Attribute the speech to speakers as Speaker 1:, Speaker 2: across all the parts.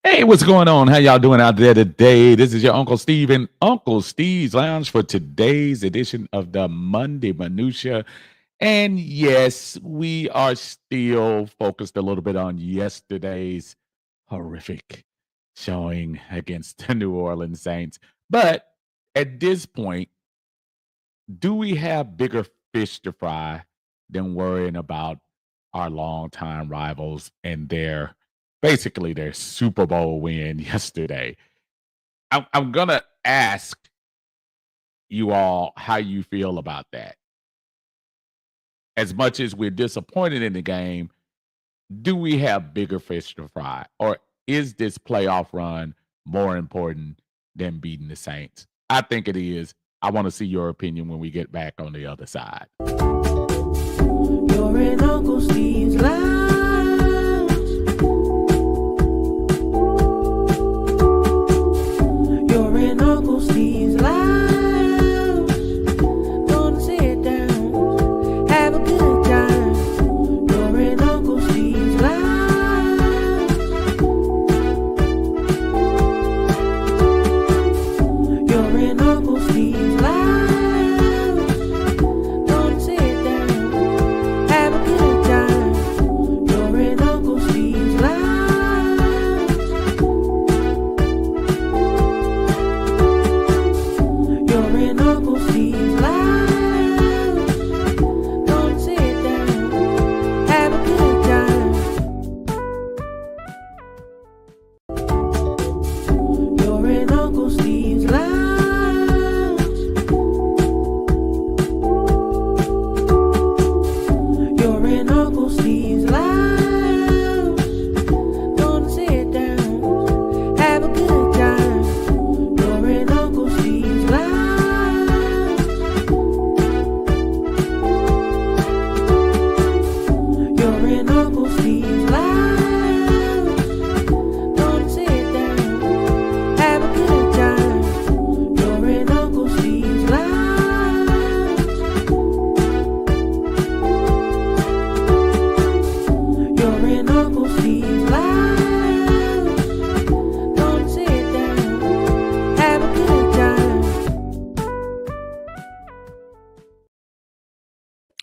Speaker 1: Hey, what's going on? How y'all doing out there today? This is your Uncle Steve and Uncle Steve's Lounge for today's edition of the Monday Minutia. And yes, we are still focused a little bit on yesterday's horrific showing against the New Orleans Saints. But at this point, do we have bigger fish to fry than worrying about our longtime rivals and their Super Bowl win yesterday? I'm gonna ask you all how you feel about that. As much as we're disappointed in the game, do we have bigger fish to fry, or is this playoff run more important than beating the Saints? I think it is. I want to see your opinion when we get back on the other side.
Speaker 2: You're in Uncle Steve's Lounge. You're in Uncle Steve's Lounge. Gonna sit down, have a good time. You're in Uncle Steve's Lounge. You're in Uncle Steve's Lounge. Gonna sit down, have a good time. You're in Uncle Steve's Lounge. You're in Uncle Steve's Lounge. Gonna sit down, have a good time. You're in Uncle Steve's Lounge. You're in Uncle Steve's Lounge. Gonna sit down, have a good time. You're in Uncle Steve's Lounge. You're in Uncle Steve's Lounge. Gonna sit down, have a good time. You're in Uncle Steve's Lounge. You're in Uncle Steve's Lounge. Gonna sit down, have a good time.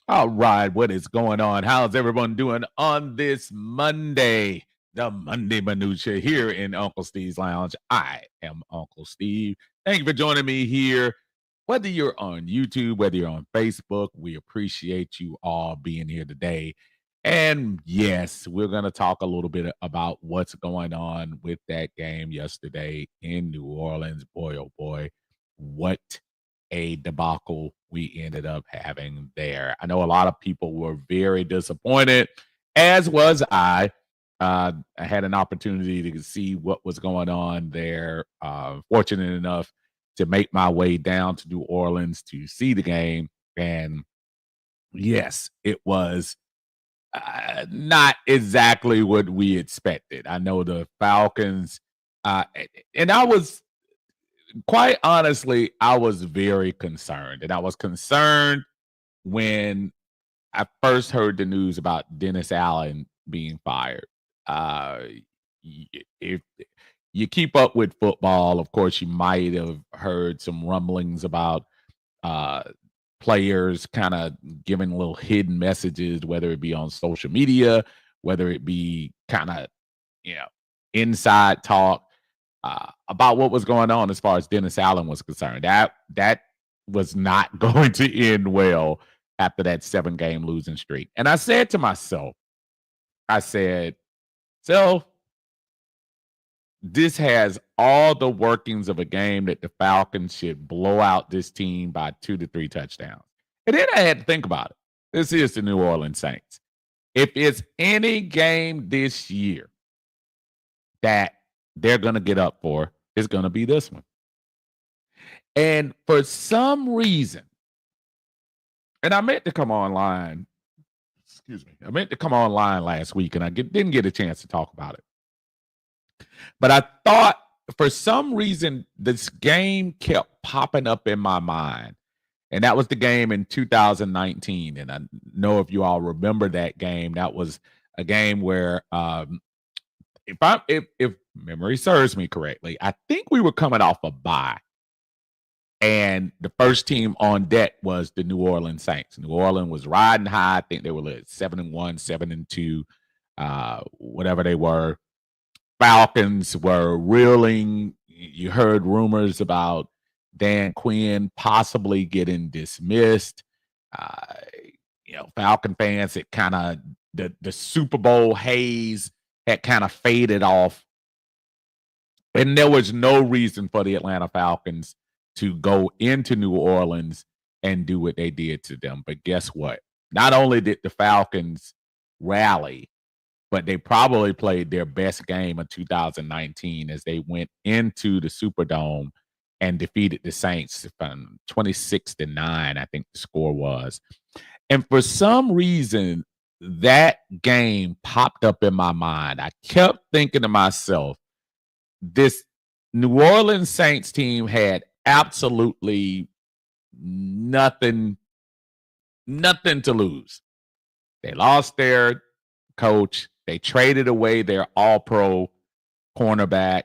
Speaker 1: All right, what is going on? How's everyone doing on this Monday? The Monday Minutia here in Uncle Steve's Lounge. I am Uncle Steve. Thank you for joining me here. Whether you're on YouTube, whether you're on Facebook, we appreciate you all being here today. And yes, we're going to talk a little bit about what's going on with that game yesterday in New Orleans. Boy, oh boy, what a debacle we ended up having there. I know a lot of people were very disappointed, as was I. I had an opportunity to see what was going on there. Fortunate enough to make my way down to New Orleans to see the game. And yes, it was not exactly what we expected. I know the Falcons, and I was quite honestly, I was very concerned. And I was concerned when I first heard the news about Dennis Allen being fired. Uh, if you keep up with football, of course, you might have heard some rumblings about uh, players kind of giving little hidden messages, whether it be on social media, whether it be kind of, you know, inside talk about what was going on as far as Dennis Allen was concerned. That was not going to end well after that 7-game losing streak. And I said to myself, I said, so this has all the workings of a game that the Falcons should blow out this team by 2 to 3 touchdowns. And then I had to think about it. This is the New Orleans Saints. If it's any game this year that they're going to get up for, it's going to be this one. And for some reason, and I meant to come online, I meant to come online last week and I didn't get a chance to talk about it. But I thought for some reason this game kept popping up in my mind. And that was the game in 2019. And I know if you all remember that game, that was a game where if memory serves me correctly, I think we were coming off a bye. And the first team on deck was the New Orleans Saints. New Orleans was riding high. I think they were like 7-1, 7-2, whatever they were. Falcons were reeling. You heard rumors about Dan Quinn possibly getting dismissed. Uh, Falcon fans had kind of the Super Bowl haze had kind of faded off, and there was no reason for the Atlanta Falcons to go into New Orleans and do what they did to them. But guess what? Not only did the Falcons rally, but they probably played their best game of 2019 as they went into the Superdome and defeated the Saints 26-9, I think the score was. And for some reason, that game popped up in my mind. I kept thinking to myself, this New Orleans Saints team had absolutely nothing to lose. They lost their coach. They traded away their all-pro cornerback.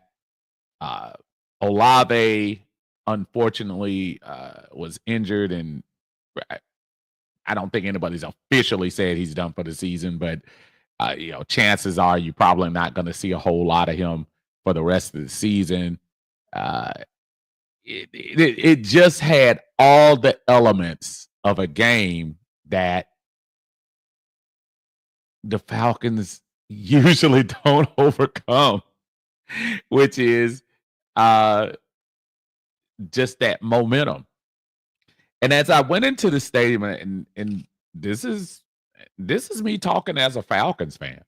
Speaker 1: Olave, unfortunately, was injured, and I don't think anybody's officially said he's done for the season, but chances are you're probably not going to see a whole lot of him for the rest of the season. It just had all the elements of a game that the Falcons usually don't overcome, which is just that momentum. And as I went into the stadium, and this is me talking as a Falcons fan,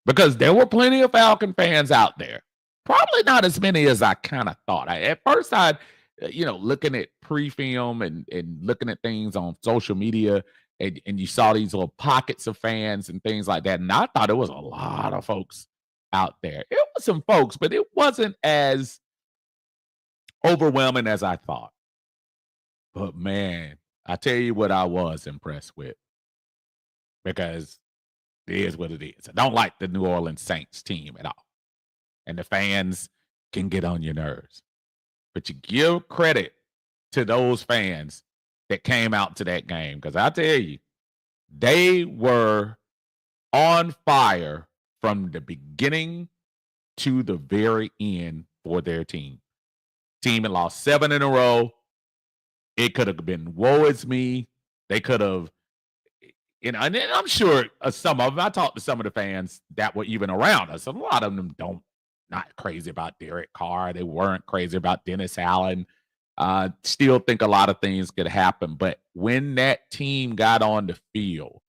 Speaker 1: because there were plenty of Falcon fans out there. Probably not as many as I kind of thought. At first, looking at pre-film and looking at things on social media, and you saw these little pockets of fans and things like that. And I thought it was a lot of folks out there. It was some folks, but it wasn't as overwhelming as I thought. But man, I tell you what I was impressed with, because it is what it is. I don't like the New Orleans Saints team at all. And the fans can get on your nerves. But you give credit to those fans that came out to that game, because I tell you, they were on fire from the beginning to the very end for their team. Team had lost 7 in a row. It could have been woe is me. They could have, and I'm sure some of them, I talked to some of the fans that were even around us. A lot of them not crazy about Derek Carr. They weren't crazy about Dennis Allen. Still think a lot of things could happen. But when that team got on the field,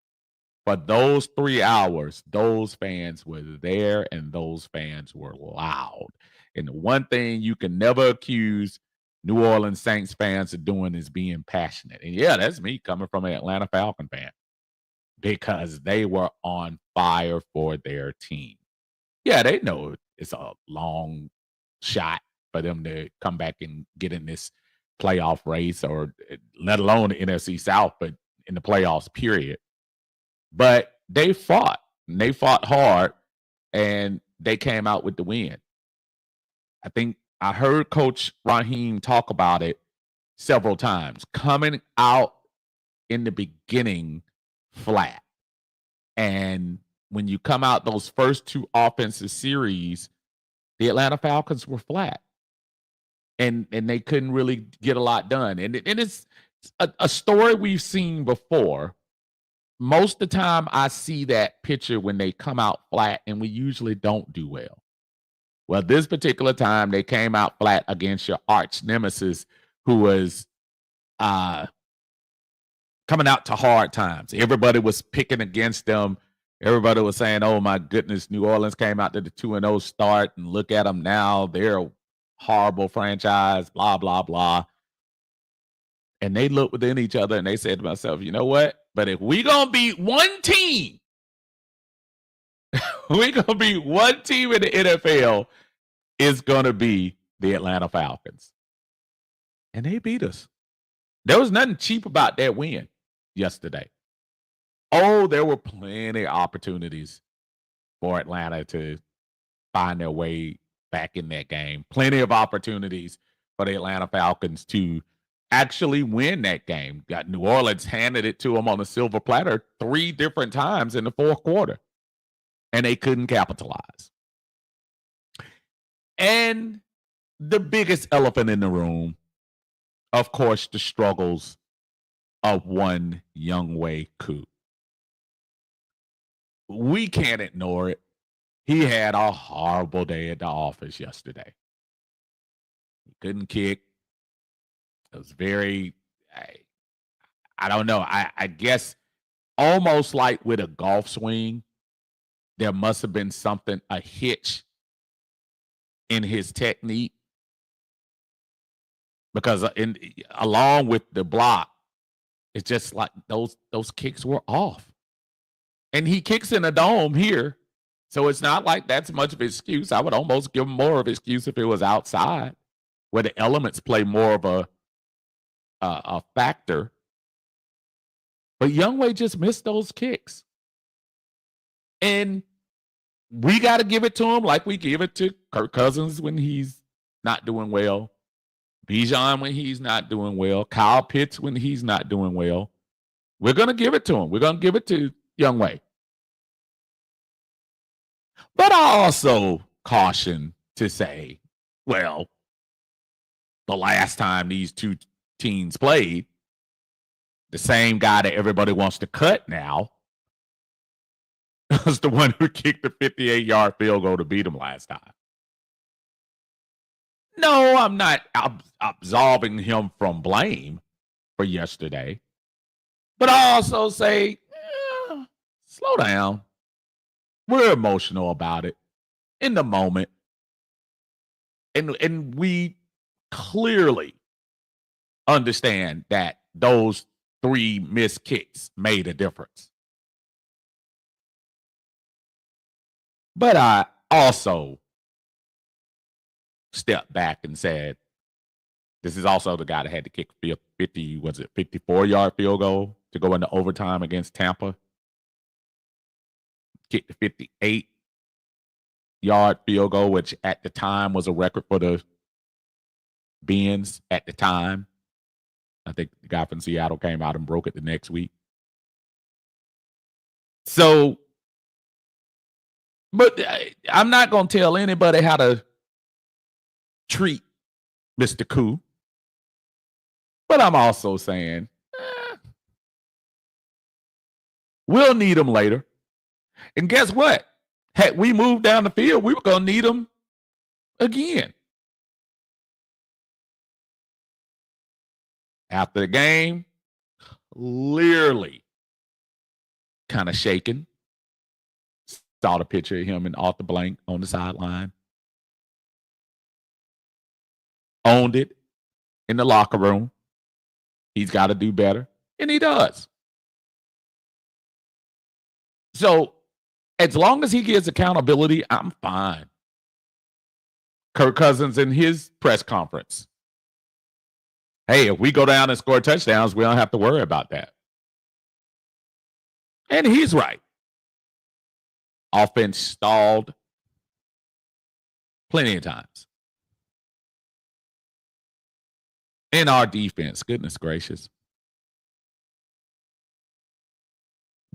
Speaker 1: for those 3 hours, those fans were there and those fans were loud. And the one thing you can never accuse New Orleans Saints fans of doing is being passionate. And yeah, that's me coming from an Atlanta Falcon fan, because they were on fire for their team. Yeah, they know it's a long shot for them to come back and get in this playoff race, or let alone the NFC South, but in the playoffs, period. But they fought, and they fought hard, and they came out with the win. I think I heard Coach Raheem talk about it several times, coming out in the beginning flat. And when you come out those first 2 offensive series, the Atlanta Falcons were flat. And they couldn't really get a lot done. And it's a story we've seen before. Most of the time I see that picture when they come out flat, and we usually don't do well. Well, this particular time, they came out flat against your arch nemesis, who was coming out to hard times. Everybody was picking against them. Everybody was saying, oh, my goodness, New Orleans came out to the 2-0 start, and look at them now. They're a horrible franchise, blah, blah, blah. And they looked within each other, and they said to themselves, you know what? But if we going to beat one team, we're going to beat one team in the NFL, it's going to be the Atlanta Falcons. And they beat us. There was nothing cheap about that win yesterday. Oh, there were plenty of opportunities for Atlanta to find their way back in that game. Plenty of opportunities for the Atlanta Falcons to actually win that game. Got New Orleans handed it to them on a silver platter 3 different times in the fourth quarter, and they couldn't capitalize. And the biggest elephant in the room, of course, the struggles of one Younghoe Koo. We can't ignore it. He had a horrible day at the office yesterday. He couldn't kick. It was very, I don't know. I guess almost like with a golf swing, there must have been something, a hitch in his technique. Because along with the block, it's just like those kicks were off. And he kicks in a dome here. So it's not like that's much of an excuse. I would almost give him more of an excuse if it was outside, where the elements play more of a factor. But Younghoe just missed those kicks. And we got to give it to him like we give it to Kirk Cousins when he's not doing well. Bijan when he's not doing well. Kyle Pitts when he's not doing well. We're going to give it to him. We're going to give it to Younghoe. But I also caution to say, well, the last time these two teams played, the same guy that everybody wants to cut now was the one who kicked the 58-yard field goal to beat him last time. No, I'm not absolving him from blame for yesterday. But I also say, slow down. We're emotional about it in the moment. And we clearly understand that those 3 missed kicks made a difference. But I also stepped back and said, this is also the guy that had to kick 54-yard field goal to go into overtime against Tampa. Kicked the 58-yard field goal, which at the time was a record for the Benz at the time. I think the guy from Seattle came out and broke it the next week. So, but I'm not going to tell anybody how to treat Mr. Koo. But I'm also saying, we'll need him later. And guess what? Had we moved down the field, we were going to need him again. After the game, clearly kind of shaken. Saw the picture of him and Arthur Blank on the sideline. Owned it in the locker room. He's got to do better, and he does. So as long as he gives accountability, I'm fine. Kirk Cousins in his press conference. Hey, if we go down and score touchdowns, we don't have to worry about that. And he's right. Offense stalled plenty of times. And our defense, goodness gracious.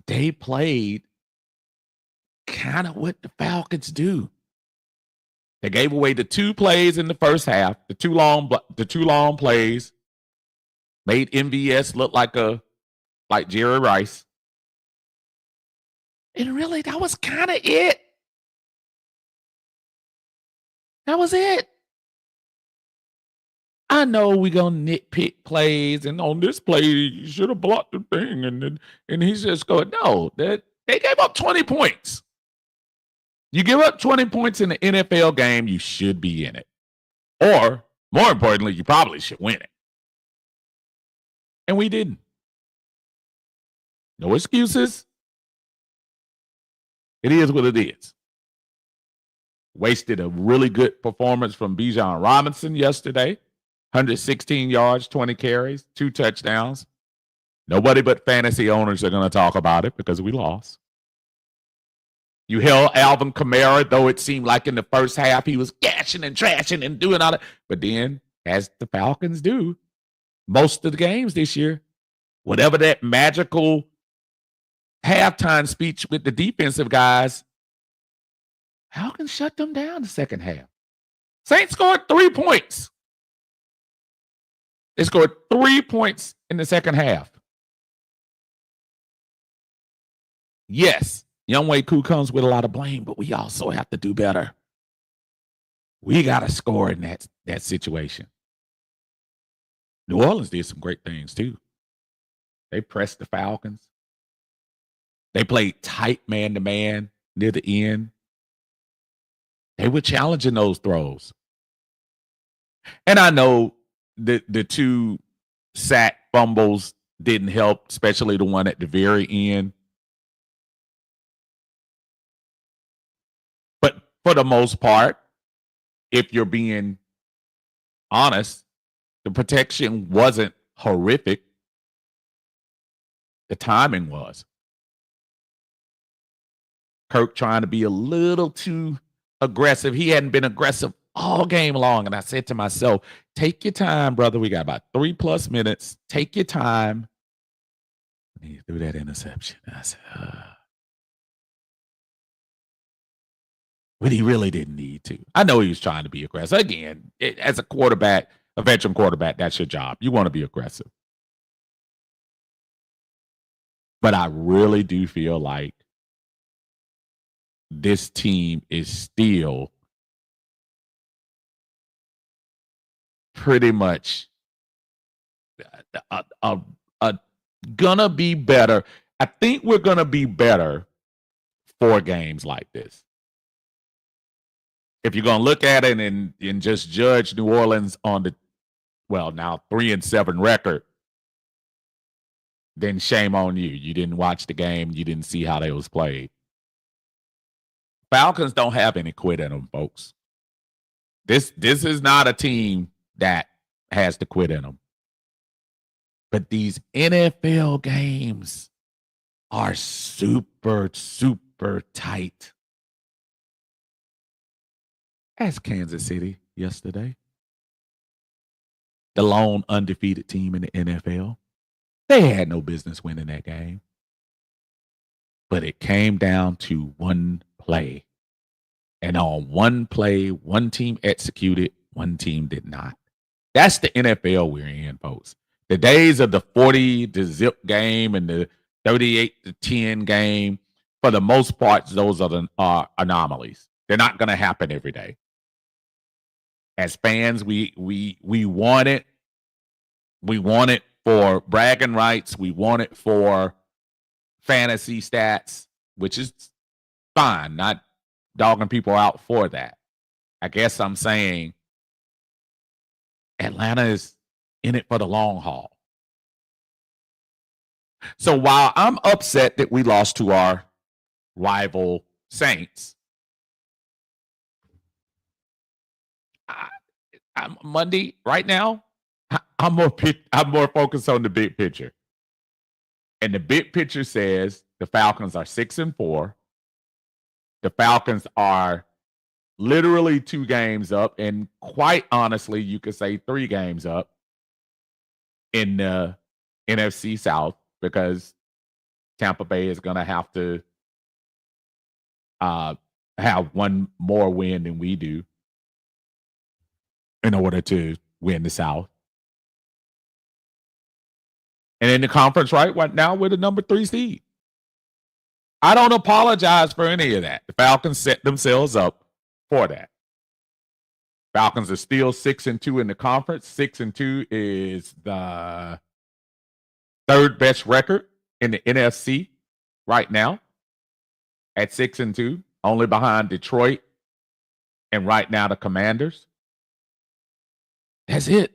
Speaker 1: They played kind of what the Falcons do. They gave away the 2 plays in the first half, the two long plays, made MVS look like Jerry Rice. And really, that was kind of it. That was it. I know we're going to nitpick plays, and on this play, you should have blocked the thing. And he's just going, no, they gave up 20 points. You give up 20 points in the NFL game, you should be in it. Or, more importantly, you probably should win it. And we didn't. No excuses. It is what it is. Wasted a really good performance from Bijan Robinson yesterday. 116 yards, 20 carries, 2 touchdowns. Nobody but fantasy owners are going to talk about it because we lost. You held Alvin Kamara, though it seemed like in the first half he was gashing and trashing and doing all that. But then, as the Falcons do most of the games this year, whatever that magical halftime speech with the defensive guys, Falcons shut them down the second half. Saints scored 3 points. They scored 3 points in the second half. Yes, Younghoe Koo comes with a lot of blame, but we also have to do better. We got to score in that situation. New Orleans did some great things too. They pressed the Falcons. They played tight man-to-man near the end. They were challenging those throws. And I know the 2 sack fumbles didn't help, especially the one at the very end. But for the most part, if you're being honest, the protection wasn't horrific. The timing was. Kirk trying to be a little too aggressive. He hadn't been aggressive all game long. And I said to myself, take your time, brother. We got about 3+ minutes. Take your time. And he threw that interception. I said, but he really didn't need to. I know he was trying to be aggressive. Again, as a quarterback, a veteran quarterback, that's your job. You want to be aggressive. But I really do feel like this team is still pretty much gonna be better. I think we're gonna be better for games like this. If you're gonna look at it and just judge New Orleans on the now 3-7 record, then shame on you. You didn't watch the game. You didn't see how they was played. Falcons don't have any quit in them, folks. This is not a team that has to quit in them. But these NFL games are super, super tight. Ask Kansas City yesterday. The lone undefeated team in the NFL. They had no business winning that game. But it came down to one play. And on one play, one team executed, one team did not. That's the NFL we're in, folks. The days of the 40-0 game and the 38-10 game, for the most part, those are anomalies. They're not going to happen every day. As fans, we want it. We want it for bragging rights. We want it for fantasy stats, which is fine. Not dogging people out for that. I guess I'm saying Atlanta is in it for the long haul. So while I'm upset that we lost to our rival Saints, I'm Monday right now. I'm more focused on the big picture, and the big picture says the Falcons are 6-4. The Falcons are literally 2 games up, and quite honestly, you could say 3 games up in the NFC South, because Tampa Bay is going to have to have one more win than we do in order to win the South. And in the conference right now, we're the number 3 seed. I don't apologize for any of that. The Falcons set themselves up for that. Falcons are still 6-2 in the conference. 6-2 is the 3rd best record in the NFC right now at 6-2, only behind Detroit and right now the Commanders. That's it.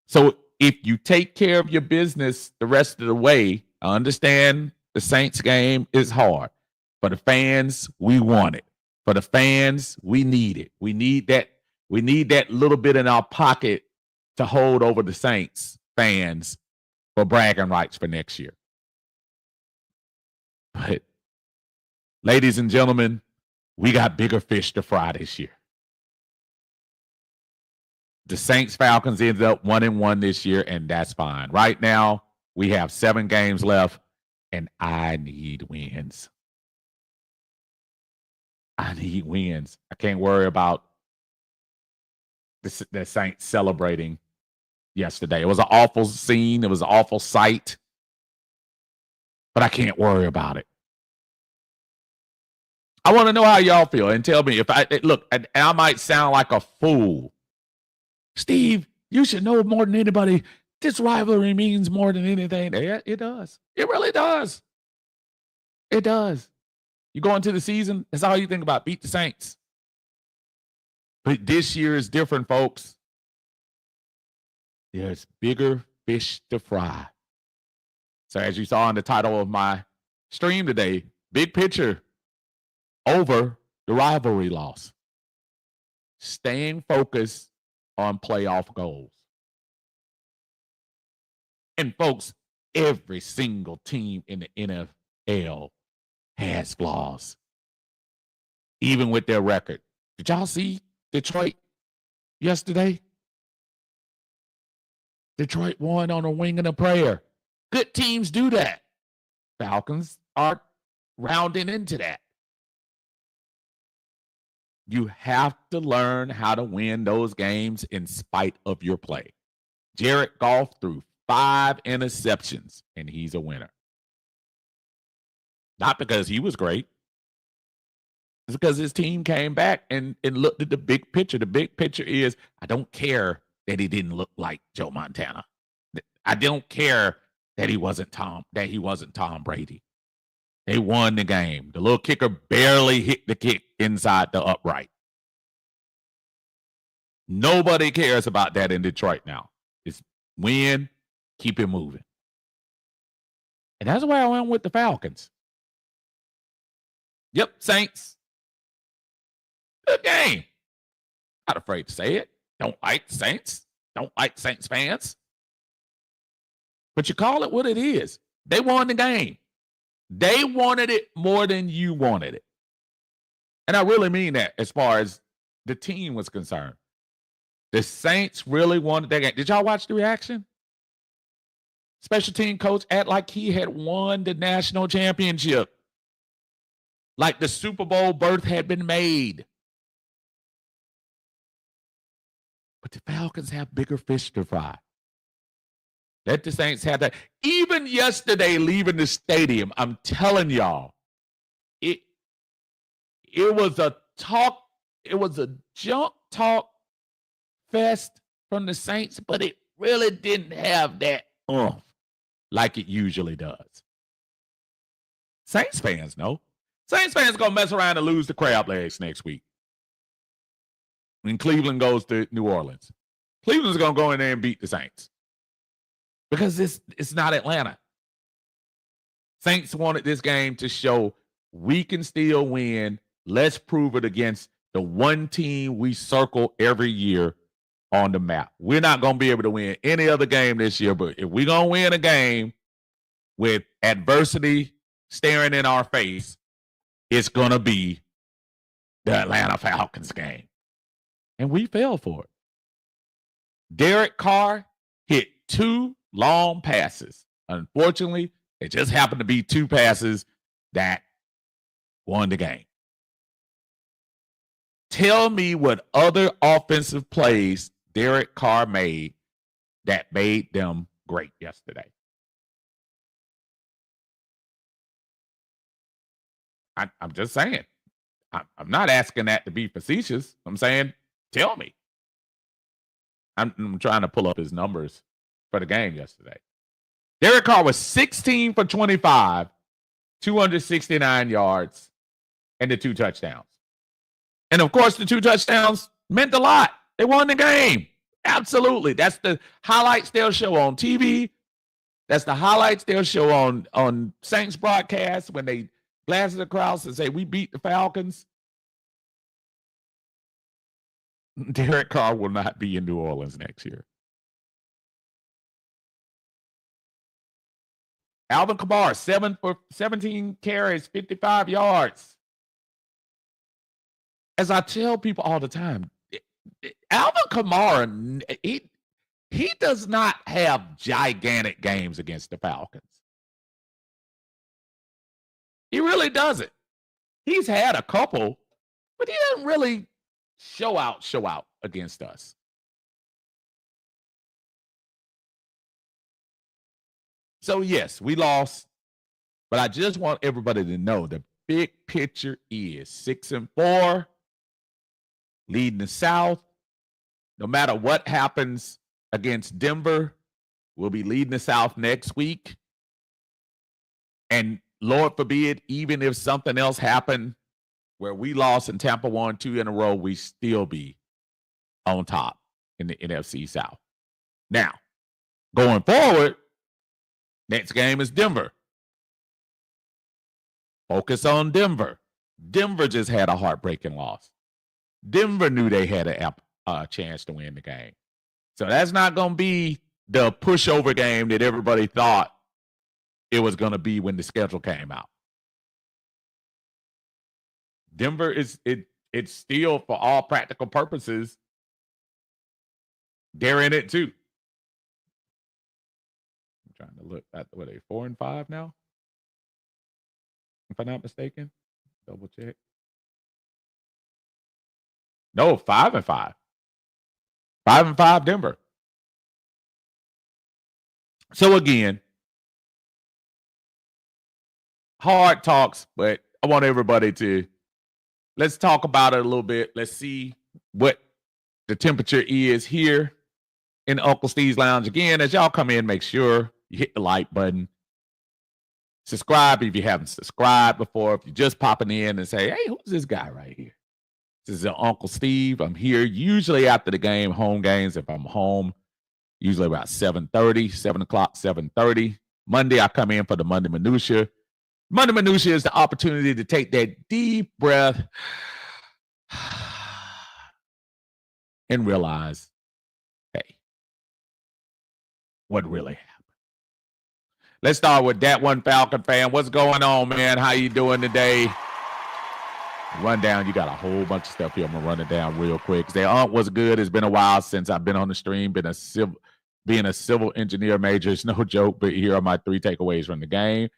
Speaker 1: So if you take care of your business the rest of the way, I understand the Saints game is hard. For the fans, we want it. For the fans, we need it. We need that little bit in our pocket to hold over the Saints fans for bragging rights for next year. But Ladies and gentlemen, we got bigger fish to fry this year. The Saints Falcons ended up 1-1 this year, and that's fine. Right now, we have 7 games left, and I need wins. I need wins. I can't worry about the Saints celebrating yesterday. It was an awful scene. It was an awful sight, but I can't worry about it. I want to know how y'all feel and tell me if I might sound like a fool. Steve, you should know more than anybody. This rivalry means more than anything. Yeah, it does. It really does. It does. You go into the season, that's all you think about. Beat the Saints. But this year is different, folks. There's bigger fish to fry. So as you saw in the title of my stream today, big picture over the rivalry loss. Staying focused on playoff goals. And folks, every single team in the NFL has flaws. Even with their record. Did y'all see Detroit yesterday? Detroit won on a wing and a prayer. Good teams do that. Falcons are rounding into that. You have to learn how to win those games in spite of your play. Jared Goff threw 5 interceptions, and he's a winner. Not because he was great. It's because his team came back and looked at the big picture. The big picture is, I don't care that he didn't look like Joe Montana. I don't care that he wasn't Tom Brady. They won the game. The little kicker barely hit the kick inside the upright. Nobody cares about that in Detroit now. It's win, keep it moving. And that's why I went with the Falcons. Yep, Saints. Good game. Not afraid to say it. Don't like the Saints. Don't like Saints fans. But you call it what it is. They won the game. They wanted it more than you wanted it. And I really mean that as far as the team was concerned. The Saints really wanted that game. Did y'all watch the reaction? Special team coach act like he had won the national championship. Like the Super Bowl berth had been made. But the Falcons have bigger fish to fry. Let the Saints have that. Even yesterday, leaving the stadium, I'm telling y'all, it was a junk talk fest from the Saints, but it really didn't have that oomph like it usually does. Saints fans know. Saints fans gonna mess around and lose the crab legs next week when Cleveland goes to New Orleans. Cleveland's gonna go in there and beat the Saints. Because it's not Atlanta. Saints wanted this game to show we can still win. Let's prove it against the one team we circle every year on the map. We're not going to be able to win any other game this year, but if we're going to win a game with adversity staring in our face, it's going to be the Atlanta Falcons game. And we fell for it. Derek Carr hit 2 long passes. Unfortunately, it just happened to be 2 passes that won the game. Tell me what other offensive plays Derek Carr made that made them great yesterday. I'm just saying. I'm not asking that to be facetious. I'm saying, tell me. I'm trying to pull up his numbers for the game yesterday. Derek Carr was 16 for 25, 269 yards, and the 2 touchdowns. And of course, the 2 touchdowns meant a lot. They won the game. Absolutely. That's the highlights they'll show on TV. That's the highlights they'll show on Saints broadcast when they blast the crowds and say, we beat the Falcons. Derek Carr will not be in New Orleans next year. Alvin Kamara, 7 for 17 carries, 55 yards. As I tell people all the time, Alvin Kamara, he does not have gigantic games against the Falcons. He really doesn't. He's had a couple, but he doesn't really show out against us. So, yes, we lost, but I just want everybody to know the big picture is 6-4, leading the South. No matter what happens against Denver, we'll be leading the South next week. And Lord forbid, even if something else happened where we lost and Tampa won 2 in a row, we still be on top in the NFC South. Now, going forward, next game is Denver. Focus on Denver. Denver just had a heartbreaking loss. Denver knew they had a chance to win the game. So that's not going to be the pushover game that everybody thought it was going to be when the schedule came out. Denver it's still, for all practical purposes, they're in it too. I'm trying to look at, what are they, 4-5 now? If I'm not mistaken. Double check. No, 5-5. 5-5 Denver. So again, hard talks, but I want everybody to, let's talk about it a little bit. Let's see what the temperature is here in Uncle Steve's Lounge. Again, as y'all come in, make sure you hit the like button. Subscribe if you haven't subscribed before. If you're just popping in and say, hey, who's this guy right here? This is Uncle Steve. I'm here usually after the game, home games. If I'm home, usually about 7:30, 7 o'clock, 7:30. Monday, I come in for the Monday Minutia. Monday Minutia is the opportunity to take that deep breath and realize, hey, what really happened? Let's start with that one, Falcon fan. What's going on, man? How you doing today? Rundown, you got a whole bunch of stuff here. I'm going to run it down real quick. They aren't what's good. It's been a while since I've been on the stream. Being a civil engineer major is no joke, but here are my 3 takeaways from the game.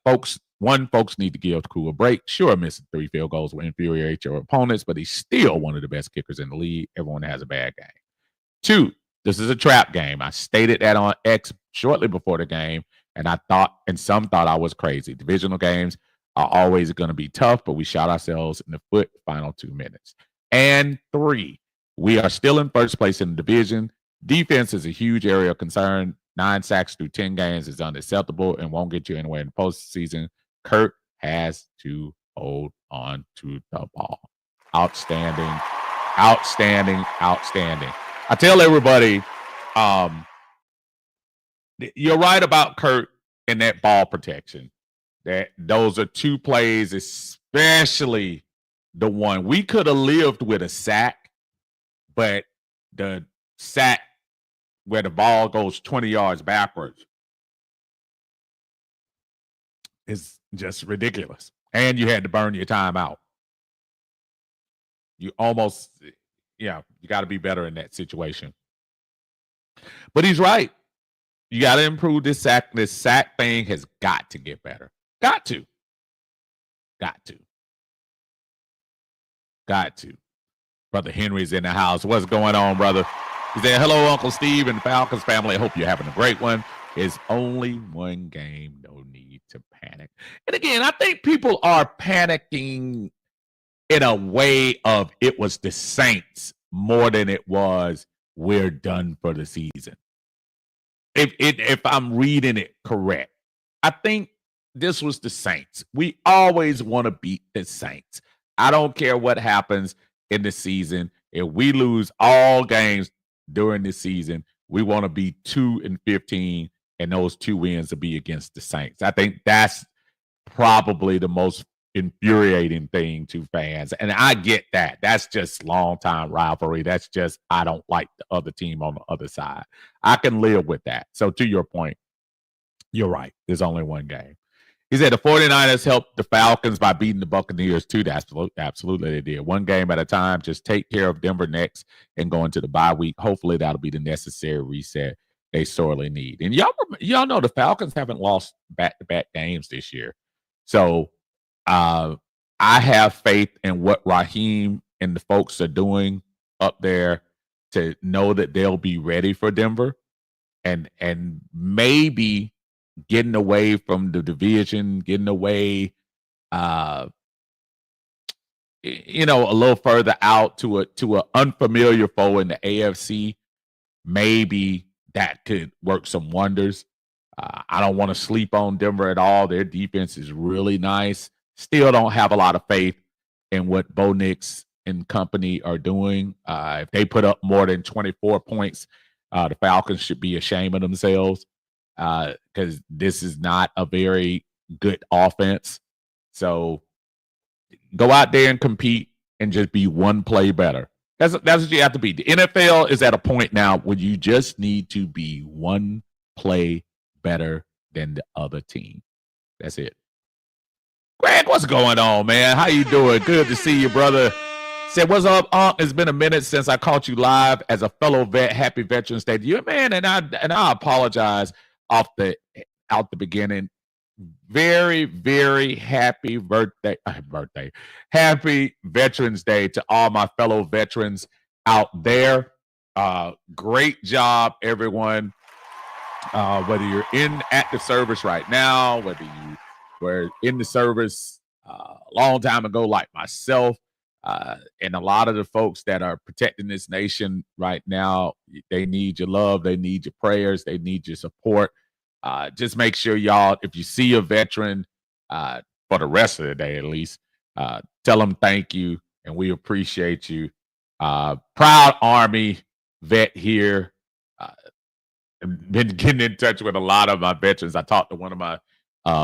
Speaker 1: Folks need to give Koo a break. Sure, missing 3 field goals will infuriate your opponents, but he's still one of the best kickers in the league. Everyone has a bad game. 2, this is a trap game. I stated that on X shortly before the game, and some thought I was crazy. Divisional games are always going to be tough, but we shot ourselves in the foot final 2 minutes. And 3, we are still in first place in the division. Defense is a huge area of concern. 9 sacks through 10 games is unacceptable and won't get you anywhere in the postseason. Kurt has to hold on to the ball. Outstanding. I tell everybody, you're right about Kurt and that ball protection. Those are 2 plays, especially the one. We could have lived with a sack, but the sack where the ball goes 20 yards backwards is just ridiculous. And you had to burn your time out. You almost, you got to be better in that situation. But he's right. You got to improve this sack. This sack thing has got to get better. Got to. Brother Henry's in the house. What's going on, brother? He said, hello, Uncle Steve and the Falcons family. I hope you're having a great one. It's only one game. No need to panic. And again, I think people are panicking in a way of it was the Saints more than it was we're done for the season. If I'm reading it correct, I think this was the Saints. We always want to beat the Saints. I don't care what happens in the season. If we lose all games during the season, we want to be 2-15, and those 2 wins will be against the Saints. I think that's probably the most infuriating thing to fans. And I get that. That's just long-time rivalry. That's just, I don't like the other team on the other side. I can live with that. So to your point, You're right. There's only one game. He said the 49ers helped the Falcons by beating the Buccaneers too. Absolutely they did. One game at a time. Just take care of Denver next and go into the bye week. Hopefully that'll be the necessary reset they sorely need. And y'all know the Falcons haven't lost back-to-back games this year. So I have faith in what Raheem and the folks are doing up there to know that they'll be ready for Denver and maybe getting away from the division, getting away, a little further out to a unfamiliar foe in the AFC. Maybe that could work some wonders. I don't want to sleep on Denver at all. Their defense is really nice. Still don't have a lot of faith in what Bo Nix and company are doing. If they put up more than 24 points, the Falcons should be ashamed of themselves because this is not a very good offense. So go out there and compete and just be one play better. That's what you have to be. The NFL is at a point now where you just need to be one play better than the other team. That's it. Greg, what's going on, man? How you doing? Good to see you, brother. Said, what's up, Unc? It's been a minute since I caught you live as a fellow vet. Happy Veterans Day to you, man. And I apologize out the beginning. Very, very happy birthday. Happy Veterans Day to all my fellow veterans out there. Great job, everyone. Whether you're in active service right now, whether you were in the service a long time ago like myself, and a lot of the folks that are protecting this nation right now, they need your love, they need your prayers, they need your support. Just make sure y'all, if you see a veteran for the rest of the day at least, tell them thank you and we appreciate you. Proud Army vet here. Been getting in touch with a lot of my veterans. I talked to one of my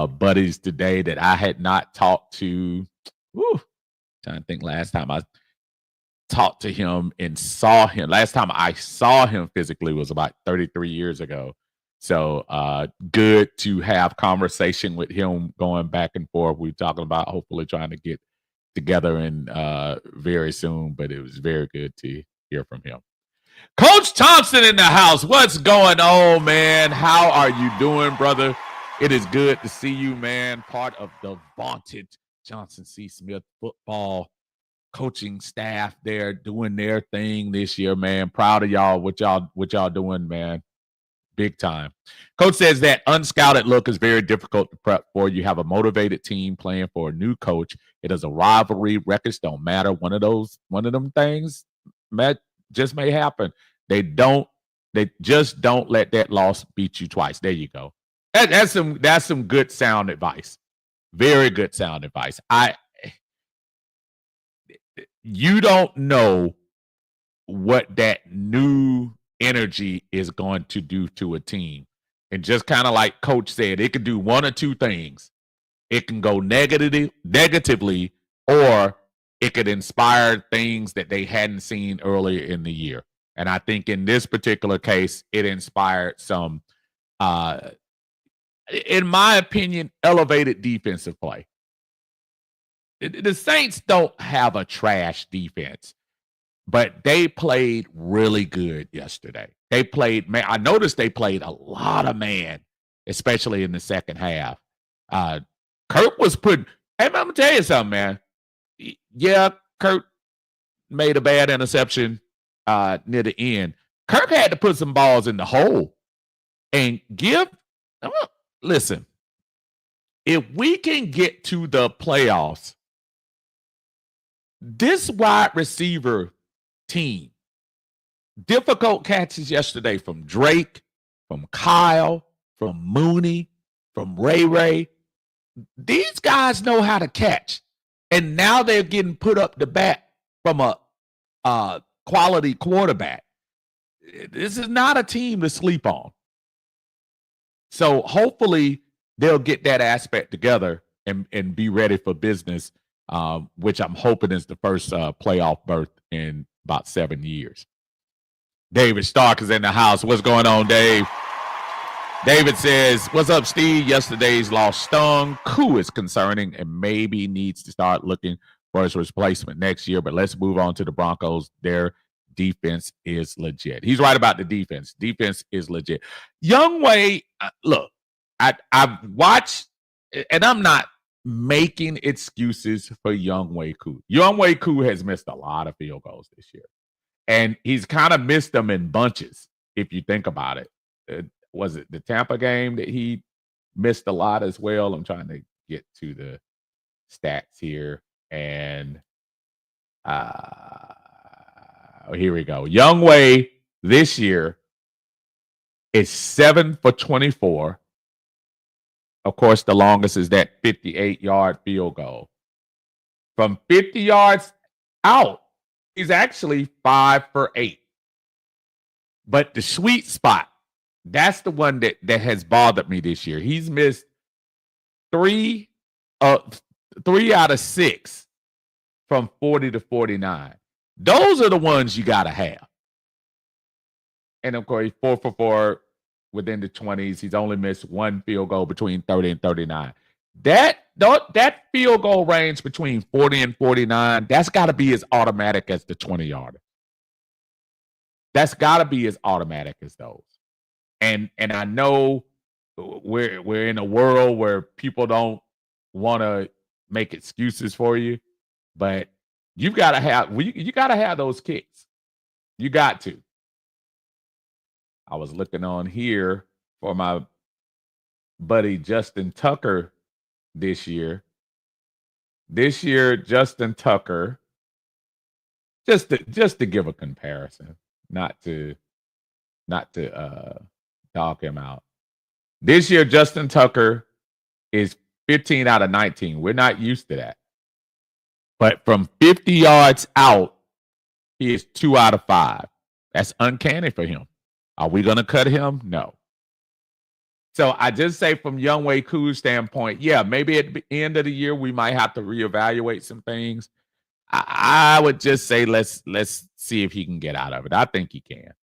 Speaker 1: buddies today that I had not talked to. Trying to think last time I talked to him and saw him. Last time I saw him physically was about 33 years ago. So good to have conversation with him going back and forth. We're talking about hopefully trying to get together in very soon, but it was very good to hear from him. Coach Thompson in the house. What's going on, man? How are you doing, brother? It is good to see you, man. Part of the vaunted Johnson C. Smith football coaching staff there doing their thing this year, man. Proud of y'all. What y'all doing, man? Big time. Coach says that unscouted look is very difficult to prep for. You have a motivated team playing for a new coach. It is a rivalry. Records don't matter. One of them things just may happen. They just don't let that loss beat you twice. There you go. That's some good sound advice. Very good sound advice. You don't know what that new energy is going to do to a team. And just kind of like Coach said, it could do one or two things. It can go negatively, or it could inspire things that they hadn't seen earlier in the year. And I think in this particular case, it inspired some, in my opinion, elevated defensive play. The Saints don't have a trash defense, but they played really good yesterday. They played, man, I noticed they played a lot of man, especially in the second half. Kurt was putting, hey, man, I'm going to tell you something, man. Yeah, Kurt made a bad interception near the end. Kirk had to put some balls in the hole and listen, if we can get to the playoffs, this wide receiver team, difficult catches yesterday from Drake, from Kyle, from Mooney, from Ray. These guys know how to catch. And now they're getting put up the bat from a quality quarterback. This is not a team to sleep on. So hopefully they'll get that aspect together and be ready for business, which I'm hoping is the first playoff berth in about 7 years. David Stark is in the house. What's going on, Dave? David says, "What's up, Steve? Yesterday's loss stung. Koo is concerning and maybe needs to start looking for his replacement next year. But let's move on to the Broncos. Their defense is legit." He's right about the defense. Defense is legit. Young Wei, look, I've watched, and I'm not making excuses for Young Wei Koo. Young Wei Koo has missed a lot of field goals this year, and he's kind of missed them in bunches. If you think about it. Was it the Tampa game that he missed a lot as well? I'm trying to get to the stats here. And here we go. Young Wei this year is 7 for 24. Of course, the longest is that 58-yard field goal. From 50 yards out, he's actually 5 for 8. But the sweet spot, that's the one that has bothered me this year. He's missed 3 out of 6 from 40 to 49. Those are the ones you got to have. And of course, 4 for 4 within the 20s. He's only missed 1 field goal between 30 and 39. That field goal range between 40 and 49, that's got to be as automatic as the 20-yarder. That's got to be as automatic as those. And I know we're in a world where people don't want to make excuses for you, but you got to have those kicks. You got to. I was looking on here for my buddy Justin Tucker this year. This year, Justin Tucker, just to give a comparison, not to dog him out. This year, Justin Tucker is 15 out of 19. We're not used to that. But from 50 yards out, he is 2 out of 5. That's uncanny for him. Are we going to cut him? No. So I just say from Young Wei Koo's standpoint, yeah, maybe at the end of the year, we might have to reevaluate some things. I would just say let's see if he can get out of it. I think he can.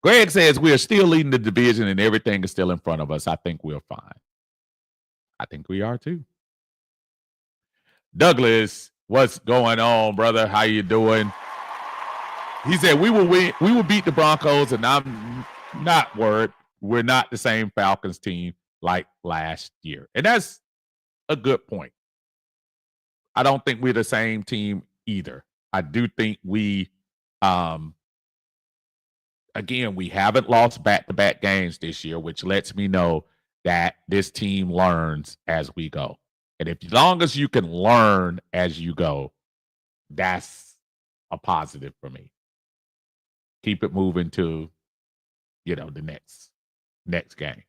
Speaker 1: Greg says we are still leading the division and everything is still in front of us. I think we're fine. I think we are too. Douglas, what's going on, brother? How you doing? He said we will win. We will beat the Broncos, and I'm not worried. We're not the same Falcons team like last year, and that's a good point. I don't think we're the same team either. I do think we again, we haven't lost back-to-back games this year, which lets me know that this team learns as we go. And as long as you can learn as you go, that's a positive for me. Keep it moving to, the next game.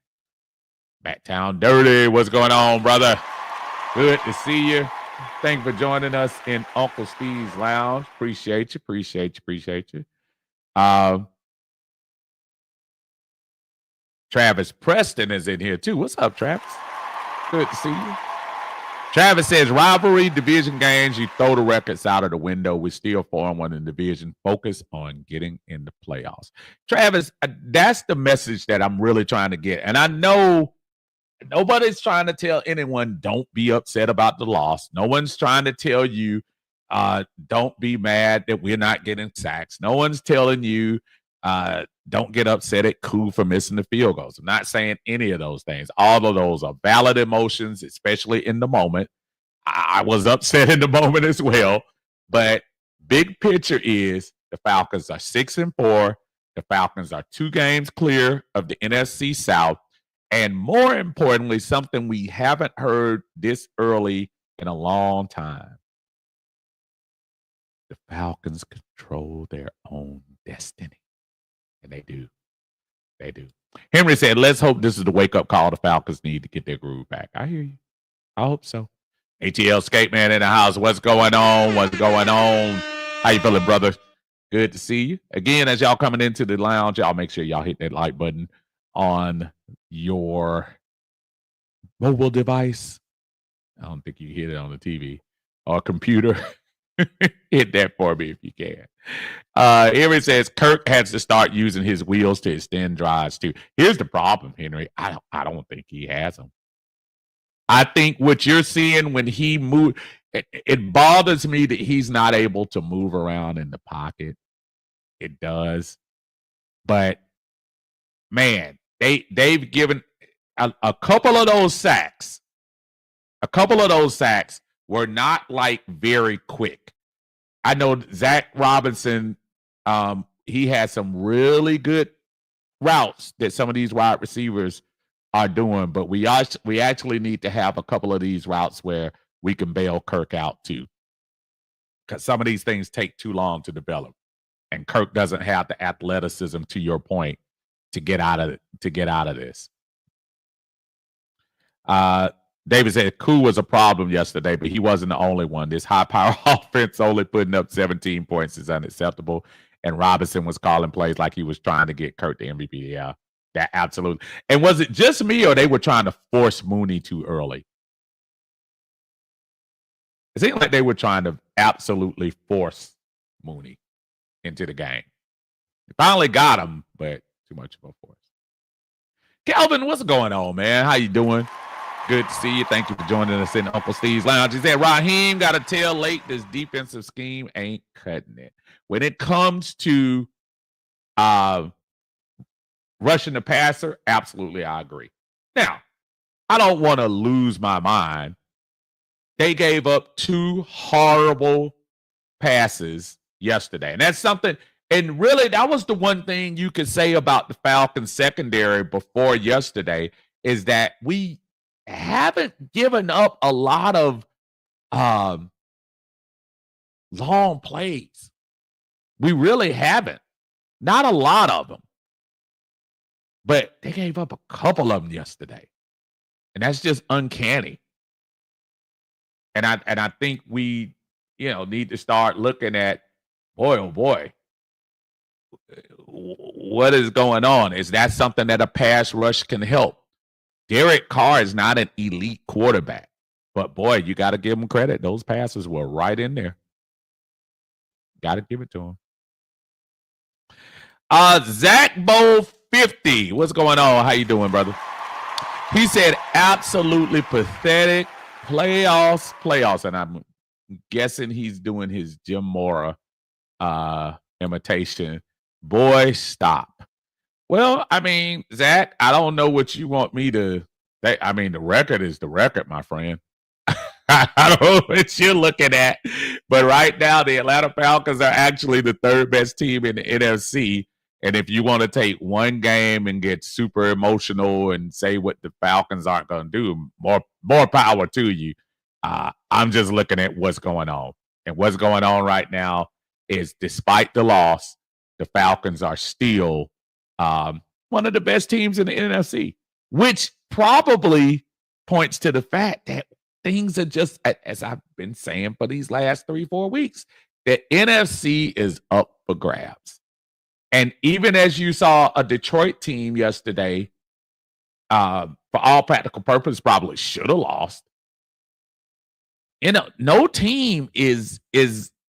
Speaker 1: Backtown Dirty, what's going on, brother? Good to see you. Thanks for joining us in Uncle Steve's Lounge. Appreciate you. Travis Preston is in here too. What's up, Travis? Good to see you. Travis says, rivalry, division games, you throw the records out of the window. We're still 4-1 in the division. Focus on getting in the playoffs. Travis, that's the message that I'm really trying to get. And I know nobody's trying to tell anyone don't be upset about the loss. No one's trying to tell you don't be mad that we're not getting sacks. No one's telling you don't get upset at Koo for missing the field goals. I'm not saying any of those things. All of those are valid emotions, especially in the moment. I was upset in the moment as well. But big picture is the Falcons are 6-4. The Falcons are 2 games clear of the NFC South. And more importantly, something we haven't heard this early in a long time. The Falcons control their own destiny. And they do. Henry said, let's hope this is the wake-up call the Falcons need to get their groove back. I hear you. I hope so. ATL Skate Man in the house. What's going on? How you feeling, brother? Good to see you. Again, as y'all coming into the lounge, y'all make sure y'all hit that like button on your mobile device. I don't think you hit it on the TV or computer. Hit that for me if you can. Here it says Kirk has to start using his wheels to extend drives too. Here's the problem, Henry. I don't think he has them. I think what you're seeing when he moved, it bothers me that he's not able to move around in the pocket. It does, but man, they've given a couple of those sacks. A couple of those sacks were not like very quick. I know Zach Robinson, he has some really good routes that some of these wide receivers are doing, but we actually need to have a couple of these routes where we can bail Kirk out too, because some of these things take too long to develop, and Kirk doesn't have the athleticism, to your point, to get out of this. David said Koo was a problem yesterday, but he wasn't the only one. This high-power offense only putting up 17 points is unacceptable, and Robinson was calling plays like he was trying to get Kirk the MVP. Yeah, that absolutely. And was it just me, or they were trying to force Mooney too early? It seemed like they were trying to absolutely force Mooney into the game. They finally got him, but too much of a force. Calvin, what's going on, man? How you doing? Good to see you. Thank you for joining us in Uncle Steve's Lounge. He said, Raheem got to tell late this defensive scheme ain't cutting it. When it comes to rushing the passer, absolutely, I agree. Now, I don't want to lose my mind. They gave up 2 horrible passes yesterday. And that's something, and really, that was the one thing you could say about the Falcons secondary before yesterday, is that we haven't given up a lot of long plays. We really haven't. Not a lot of them. But they gave up a couple of them yesterday. And that's just uncanny. And I think we, need to start looking at, boy, oh boy, what is going on? Is that something that a pass rush can help? Derek Carr is not an elite quarterback, but boy, you got to give him credit. Those passes were right in there. Got to give it to him. Zach Bow 50, what's going on? How you doing, brother? He said absolutely pathetic. Playoffs, and I'm guessing he's doing his Jim Mora imitation. Boy, stop. Well, I mean, Zach, I don't know what you want me to say. I mean, the record is the record, my friend. I don't know what you're looking at, but right now the Atlanta Falcons are actually the 3rd best team in the NFC. And if you want to take one game and get super emotional and say what the Falcons aren't going to do, more power to you. I'm just looking at what's going on. And what's going on right now is, despite the loss, the Falcons are still one of the best teams in the NFC, which probably points to the fact that things are just, as I've been saying for these last 3-4 weeks, the NFC is up for grabs. And even as you saw a Detroit team yesterday, for all practical purposes, probably should have lost. No team is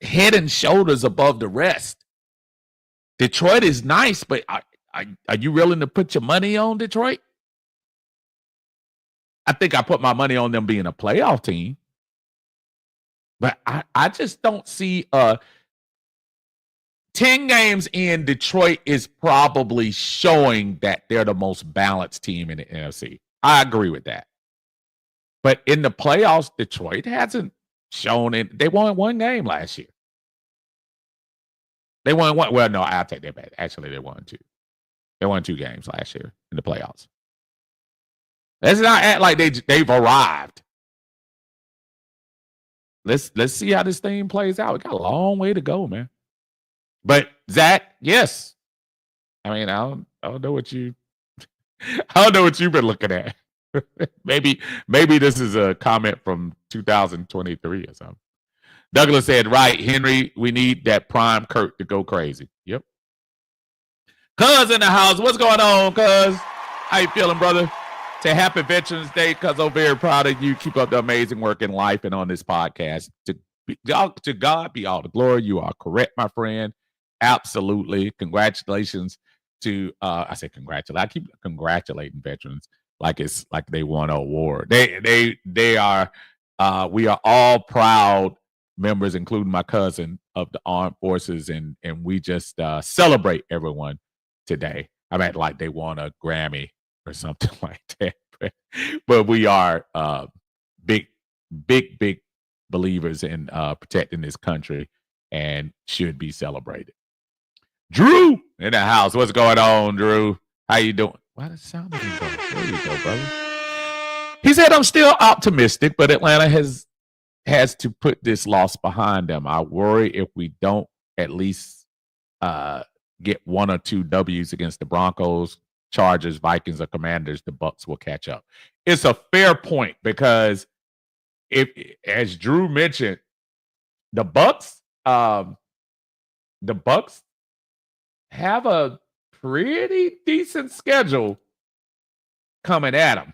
Speaker 1: head and shoulders above the rest. Detroit is nice, but are you willing to put your money on Detroit? I think I put my money on them being a playoff team. But I just don't see 10 games in, Detroit is probably showing that they're the most balanced team in the NFC. I agree with that. But in the playoffs, Detroit hasn't shown it. They won 1 game last year. They won 1. Well, no, I'll take that back. Actually, they won 2. They won 2 games last year in the playoffs. Let's not act like they've arrived. Let's see how this thing plays out. We got a long way to go, man. But Zach, yes. I mean, I don't know what you've been looking at. maybe this is a comment from 2023 or something. Douglas said, right, Henry, we need that prime Kirk to go crazy. Yep. Cuz in the house. What's going on, cuz? How you feeling, brother? Say happy Veterans Day, cuz I'm very proud of you. Keep up the amazing work in life and on this podcast. To To God be all the glory. You are correct, my friend. Absolutely. Congratulations to I say congratulate. I keep congratulating veterans like it's like they won an award. They are we are all proud members, including my cousin, of the armed forces, and we just celebrate everyone today. I mean, like they won a Grammy or something like that. But we are big, big believers in protecting this country and should be celebrated. Drew in the house. What's going on, Drew? How you doing? Why does it sound like him go? There you go, brother. He said, I'm still optimistic, but Atlanta has to put this loss behind them. I worry if we don't at least get one or two W's against the Broncos, Chargers, Vikings, or Commanders, the Bucs will catch up. It's a fair point because if, as Drew mentioned, the Bucs have a pretty decent schedule coming at them.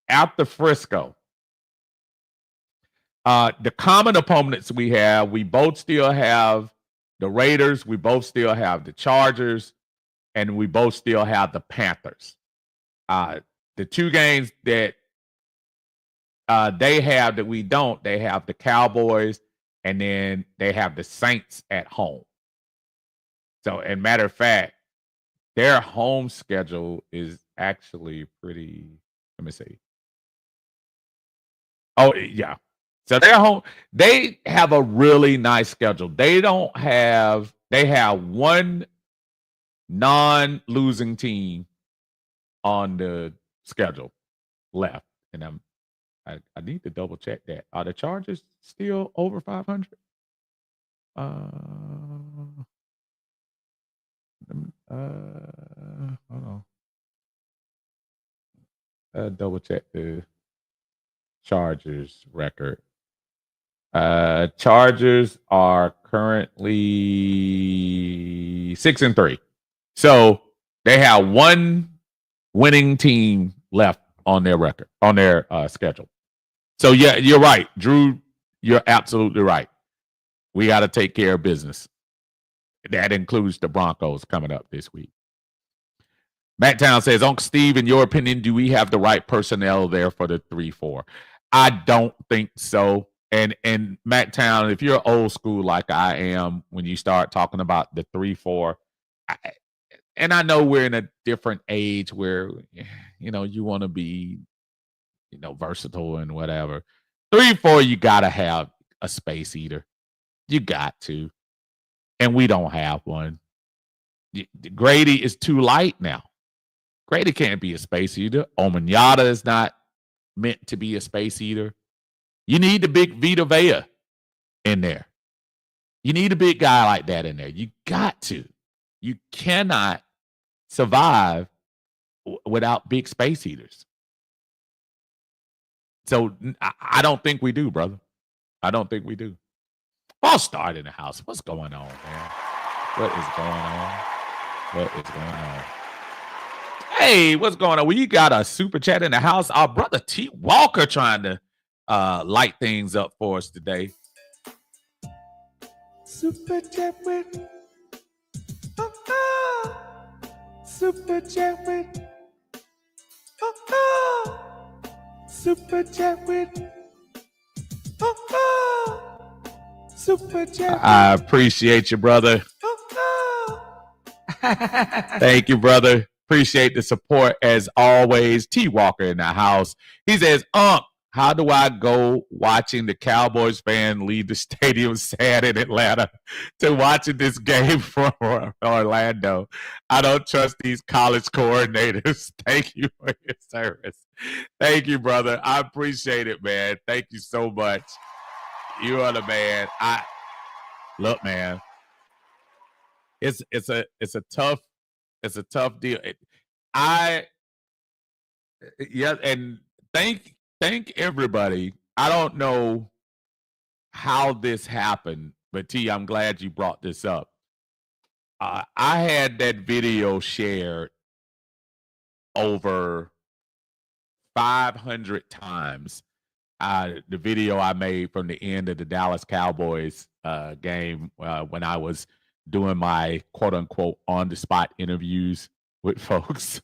Speaker 1: After Frisco, the common opponents we both still have the Raiders, we both still have the Chargers, and we both still have the Panthers. The two games that they have that we don't, they have the Cowboys, and then they have the Saints at home. So, and matter of fact, their home schedule is actually pretty. Let me see. Oh, yeah. So their home, they have a really nice schedule. They have one non-losing team on the schedule left, and I need to double check that. Are the Chargers still over 500? Hold on. Double check the Chargers record. Chargers are currently 6-3. So they have one winning team left on their record, on their schedule. So yeah, you're right, Drew. You're absolutely right. We got to take care of business. That includes the Broncos coming up this week. Matt Town says, Uncle Steve, in your opinion, do we have the right personnel there for the 3-4? I don't think so. And Matt Town, if you're old school like I am, when you start talking about the 3-4, and I know we're in a different age where, you want to be, versatile and whatever. 3-4, you got to have a space eater. You got to. And we don't have one. Grady is too light now. Grady can't be a space eater. Omanyata is not meant to be a space eater. You need the big Vita Vea in there. You need a big guy like that in there. You got to. You cannot survive without big space eaters. So I don't think we do, brother. I don't think we do. I'll start in the house. What's going on, man? What is going on? What is going on? Hey, what's going on? Well, you got a super chat in the house. Our brother T. Walker trying to light things up for us today.
Speaker 2: Super chat with super chat with super chat with super chat.
Speaker 1: I appreciate you, brother. Thank you, brother. Appreciate the support as always. T. Walker in the house. He says, how do I go watching the Cowboys fan leave the stadium sad in Atlanta to watching this game from Orlando? I don't trust these college coordinators. Thank you for your service. Thank you, brother. I appreciate it, man. Thank you so much. You are the man. Look, man. It's a tough deal. And thank everybody. I don't know how this happened, but T, I'm glad you brought this up. I had that video shared over 500 times the video I made from the end of the Dallas Cowboys game when I was doing my quote unquote on the spot interviews with folks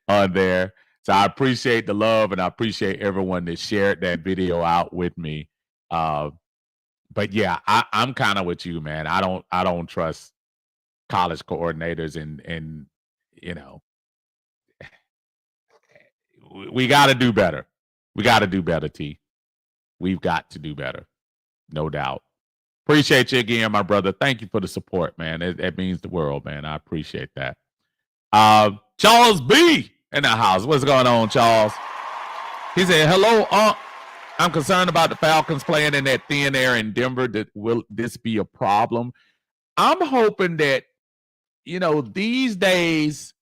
Speaker 1: on there. So I appreciate the love and I appreciate everyone that shared that video out with me. But yeah, I'm kind of with you, man. I don't trust college coordinators and you know, we got to do better. We got to do better, T. We've got to do better. No doubt. Appreciate you again, my brother. Thank you for the support, man. It means the world, man. I appreciate that. Charles B in the house. What's going on, Charles? He said, hello, I'm concerned about the Falcons playing in that thin air in Denver. Will this be a problem? I'm hoping that, these days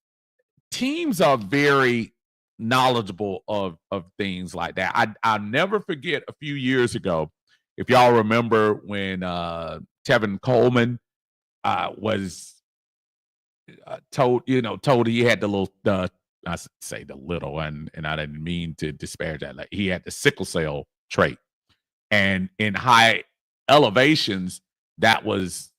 Speaker 1: teams are very knowledgeable of things like that. I'll never forget a few years ago, if y'all remember when Tevin Coleman was told he had the little, I say the little, and I didn't mean to disparage that. Like he had the sickle cell trait, and in high elevations, that was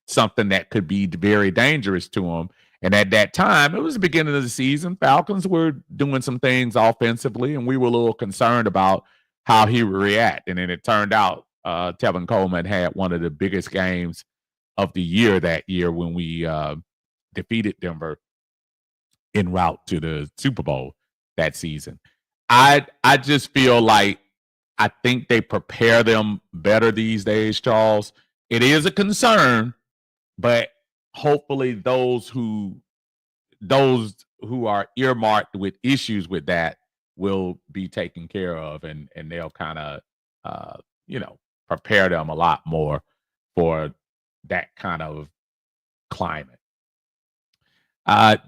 Speaker 1: something that could be very dangerous to him. And at that time, it was the beginning of the season. Falcons were doing some things offensively, and we were a little concerned about how he would react. And then it turned out Tevin Coleman had one of the biggest games of the year that year when we defeated Denver en route to the Super Bowl that season. I just feel like I think they prepare them better these days, Charles. It is a concern, but hopefully those who are earmarked with issues with that will be taken care of, and they'll kind of prepare them a lot more for that kind of climate.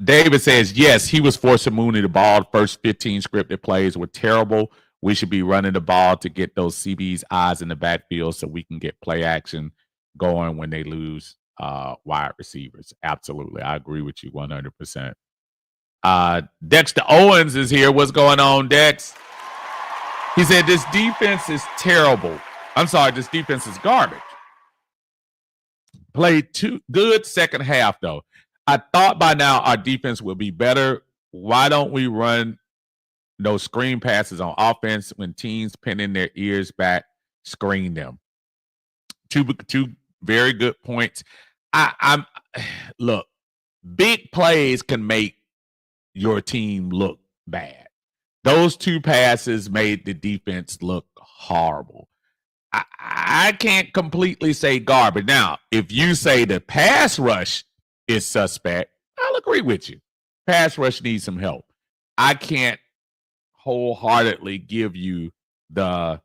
Speaker 1: David says, yes, he was forcing Mooney the ball. First 15 scripted plays were terrible. We should be running the ball to get those CB's eyes in the backfield so we can get play action going when they lose wide receivers. Absolutely. I agree with you 100%. Dexter Owens is here. What's going on, Dex? He said, this defense is terrible. I'm sorry, this defense is garbage. Played too good second half, though. I thought by now our defense will be better. Why don't we run those screen passes on offense when teams pinning their ears back, screen them? Two very good points. I'm look, big plays can make your team look bad. Those two passes made the defense look horrible. I can't completely say garbage. Now, if you say the pass rush is suspect, I'll agree with you. Pass rush needs some help. I can't wholeheartedly give you the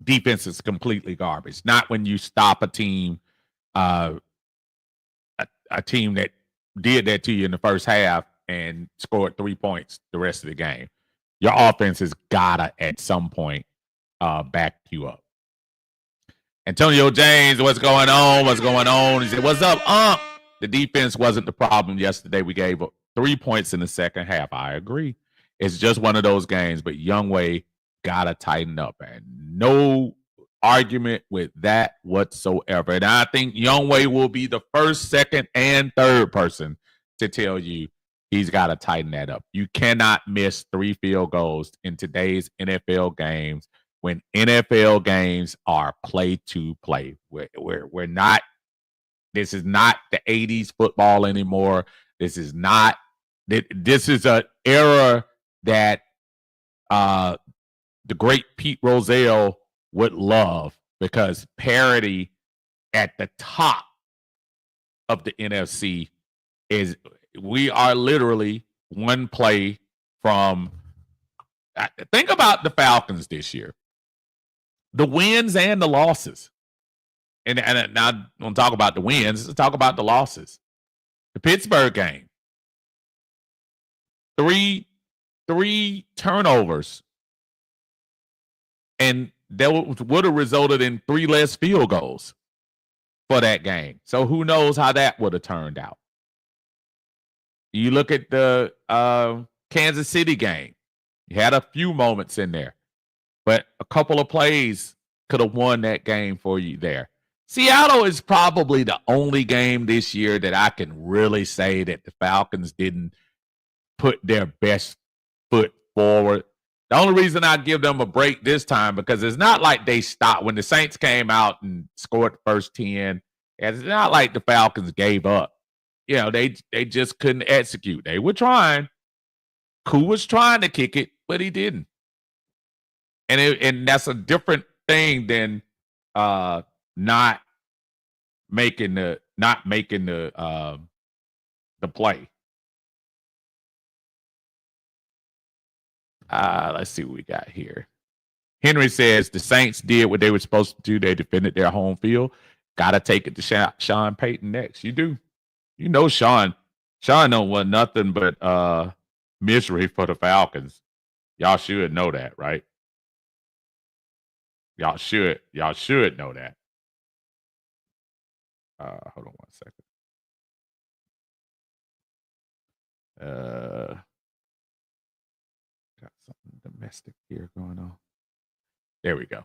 Speaker 1: defense is completely garbage. Not when you stop a team, a team that did that to you in the first half and scored 3 points the rest of the game. Your offense has gotta at some point back you up. Antonio James, what's going on? What's going on? He said, what's up, The defense wasn't the problem yesterday. We gave up 3 points in the second half. I agree. It's just one of those games, but Youngway gotta tighten up. And no argument with that whatsoever. And I think Youngway will be the first, second, and third person to tell you he's got to tighten that up. You cannot miss 3 field goals in today's NFL games when NFL games are play to play. We're not, this is not the 80s football anymore. This is not, this is an era that the great Pete Rozelle would love, because parity at the top of the NFC is, we are literally one play from, think about the Falcons this year, the wins and the losses. And now I don't talk about the wins, let's talk about the losses. The Pittsburgh game, three turnovers, and that would have resulted in 3 less field goals for that game. So who knows how that would have turned out. You look at the Kansas City game. He had a few moments in there, but a couple of plays could have won that game for you there. Seattle is probably the only game this year that I can really say that the Falcons didn't put their best foot forward. The only reason I give them a break this time because it's not like they stopped when the Saints came out and scored the first 10. It's not like the Falcons gave up. You know, they just couldn't execute. They were trying. Koo was trying to kick it, but he didn't. And that's a different thing than not making the play. Let's see what we got here. Henry says the Saints did what they were supposed to do. They defended their home field. Got to take it to Sean Payton next. You do. You know Sean. Sean don't want nothing but misery for the Falcons. Y'all should know that, right? Y'all should know that. Hold on 1 second. Got something domestic here going on. There we go.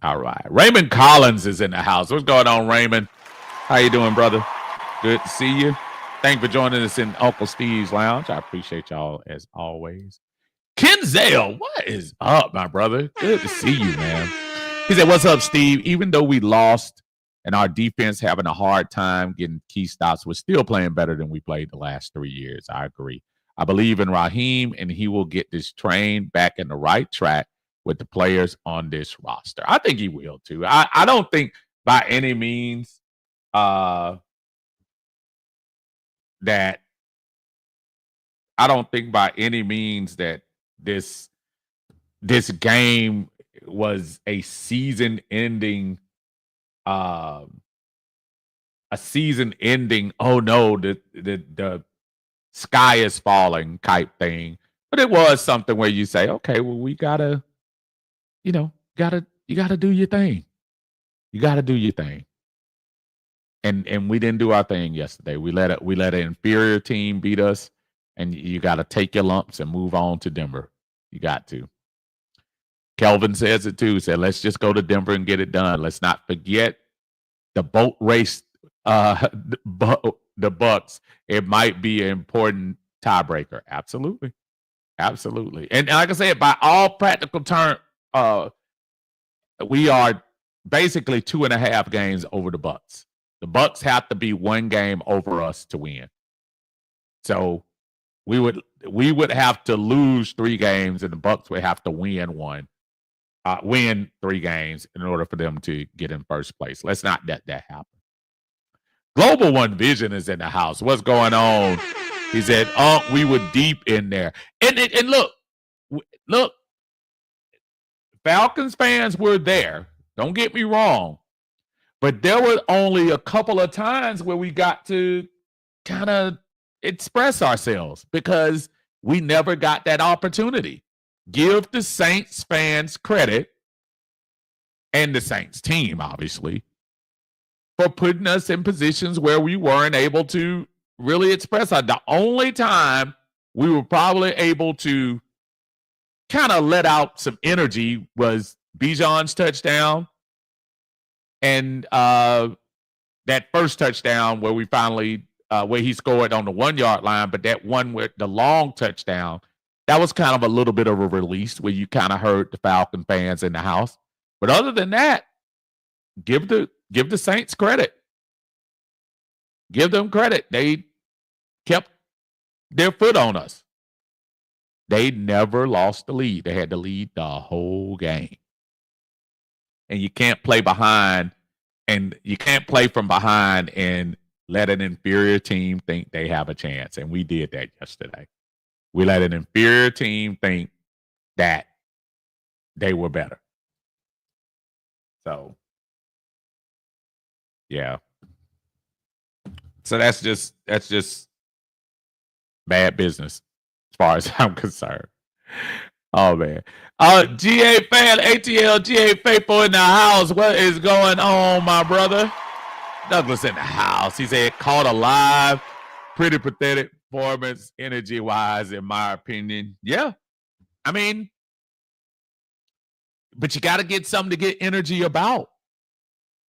Speaker 1: All right. Raymond Collins is in the house. What's going on, Raymond? How you doing, brother? Good to see you. Thanks for joining us in Uncle Steve's Lounge. I appreciate y'all as always. Kenzel, what is up, my brother? Good to see you, man. He said, what's up, Steve? Even though we lost and our defense having a hard time getting key stops, we're still playing better than we played the last 3 years. I agree. I believe in Raheem, and he will get this train back in the right track with the players on this roster. I think he will, too. I don't think by any means that this game was a season-ending oh no, the sky is falling type thing. But it was something where you say, okay, well, we gotta, you gotta do your thing. You gotta do your thing. And we didn't do our thing yesterday. We let an inferior team beat us, and you gotta take your lumps and move on to Denver. You got to. Kelvin says it too. Said, let's just go to Denver and get it done. Let's not forget the boat race, the Bucks. It might be an important tiebreaker. Absolutely. Absolutely. And like I said, by all practical terms, we are basically 2.5 games over the Bucks. The Bucks have to be 1 game over us to win. So we would have to lose 3 games, and the Bucks would have to win 3 games in order for them to get in first place. Let's not let that happen. Global One Vision is in the house. What's going on? He said, we were deep in there. And look, Falcons fans were there. Don't get me wrong. But there were only a couple of times where we got to kind of express ourselves because we never got that opportunity. Give the Saints fans credit, and the Saints team, obviously, for putting us in positions where we weren't able to really express our. The only time we were probably able to kind of let out some energy was Bijan's touchdown and that first touchdown where we finally where he scored on the 1-yard line, but that one with the long touchdown, that was kind of a little bit of a release where you kind of heard the Falcon fans in the house. But other than that, give the Saints credit. Give them credit. They kept their foot on us. They never lost the lead. They had the lead the whole game. And you can't play behind, and you can't play from behind and let an inferior team think they have a chance. And we did that yesterday. We let an inferior team think that they were better. So, yeah. So that's just bad business as far as I'm concerned. Oh man. GA fan, ATL GA faithful in the house. What is going on, my brother? Douglas in the house. He said caught alive. Pretty pathetic performance, energy wise, in my opinion. Yeah. I mean, but you got to get something to get energy about.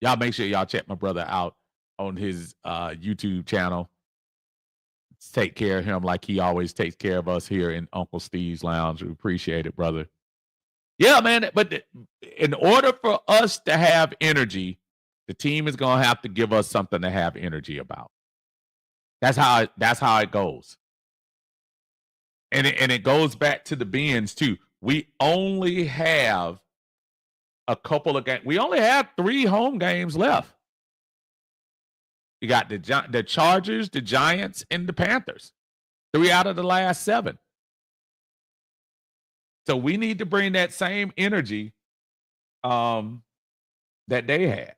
Speaker 1: Y'all make sure y'all check my brother out on his YouTube channel. Take care of him like he always takes care of us here in Uncle Steve's Lounge. We appreciate it, brother. Yeah, man. But in order for us to have energy, the team is going to have to give us something to have energy about. That's how it goes. And it goes back to the Bens too. We only have a couple of games. We only have 3 home games left. You got the Chargers, the Giants, and the Panthers. 3 out of the last 7. So we need to bring that same energy that they had.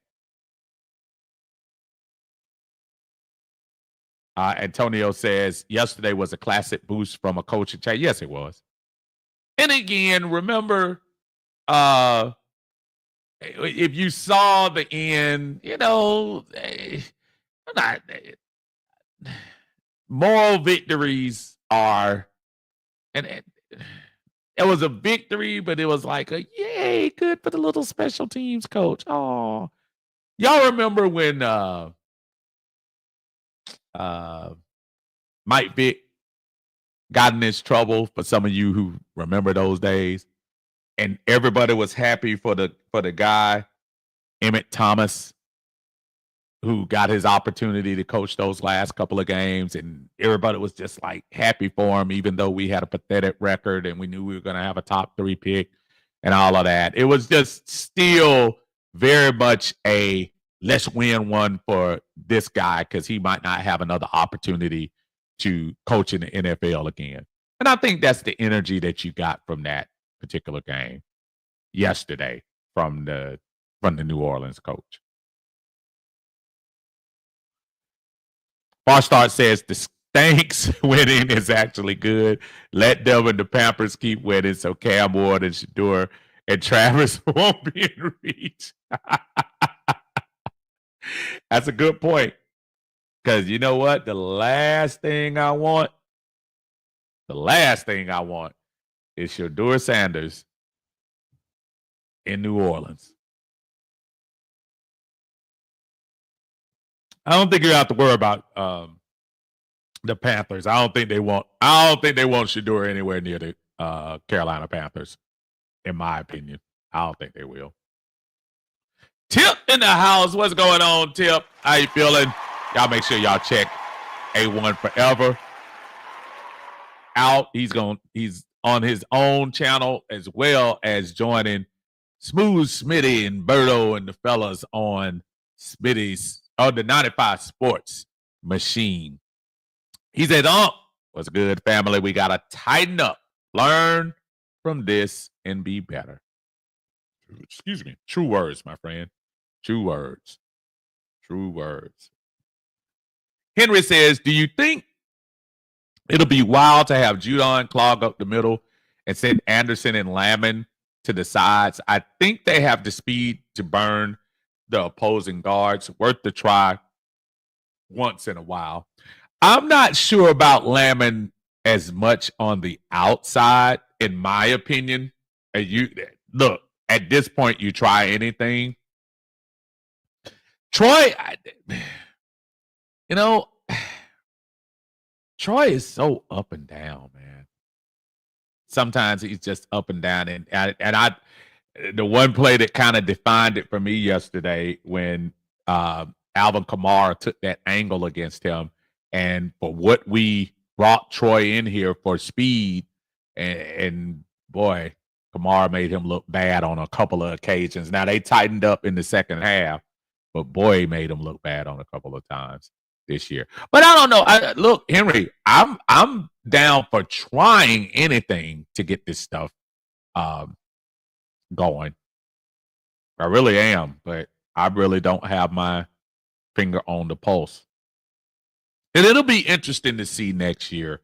Speaker 1: Antonio says, yesterday was a classic boost from a coaching change. Yes, it was. And again, remember, if you saw the end, moral victories are, and it was a victory, but it was like a yay, good for the little special teams coach. Oh, y'all remember when Mike Vick got in this trouble? For some of you who remember those days, and everybody was happy for the guy, Emmett Thomas, who got his opportunity to coach those last couple of games, and everybody was just like happy for him, even though we had a pathetic record and we knew we were going to have a top 3 pick and all of that. It was just still very much a let's win one for this guy because he might not have another opportunity to coach in the NFL again. And I think that's the energy that you got from that particular game yesterday from the New Orleans coach. Barstart says the Stanks winning is actually good. Let them and the Pampers keep winning so Cam Ward and Shador and Travis won't be in reach. That's a good point. Because you know what? The last thing I want is Shador Sanders in New Orleans. I don't think you have to worry about the Panthers. I don't think they want Shador anywhere near the Carolina Panthers, in my opinion. I don't think they will. Tip in the house. What's going on, Tip? How you feeling? Y'all make sure y'all check A1 Forever out. He's on his own channel as well as joining Smooth Smitty and Berto and the fellas on Smitty's the 95 Sports Machine. He said, what's good, family? We got to tighten up, learn from this, and be better. Excuse me. True words, my friend. True words. True words. Henry says, do you think it'll be wild to have Judon clog up the middle and send Anderson and Lamon to the sides? I think they have the speed to burn the opposing guards. Worth the try once in a while. I'm not sure about Lamon as much on the outside, in my opinion. Look, at this point, you try anything. Troy, Troy is so up and down, man. Sometimes he's just up and down, and the one play that kind of defined it for me yesterday when Alvin Kamara took that angle against him, and for what we brought Troy in here for speed, and boy, Kamara made him look bad on a couple of occasions. Now they tightened up in the second half, but boy, he made him look bad on a couple of times this year. But I don't know. Look, Henry, I'm down for trying anything to get this stuff going. I really am, but I really don't have my finger on the pulse. And it'll be interesting to see next year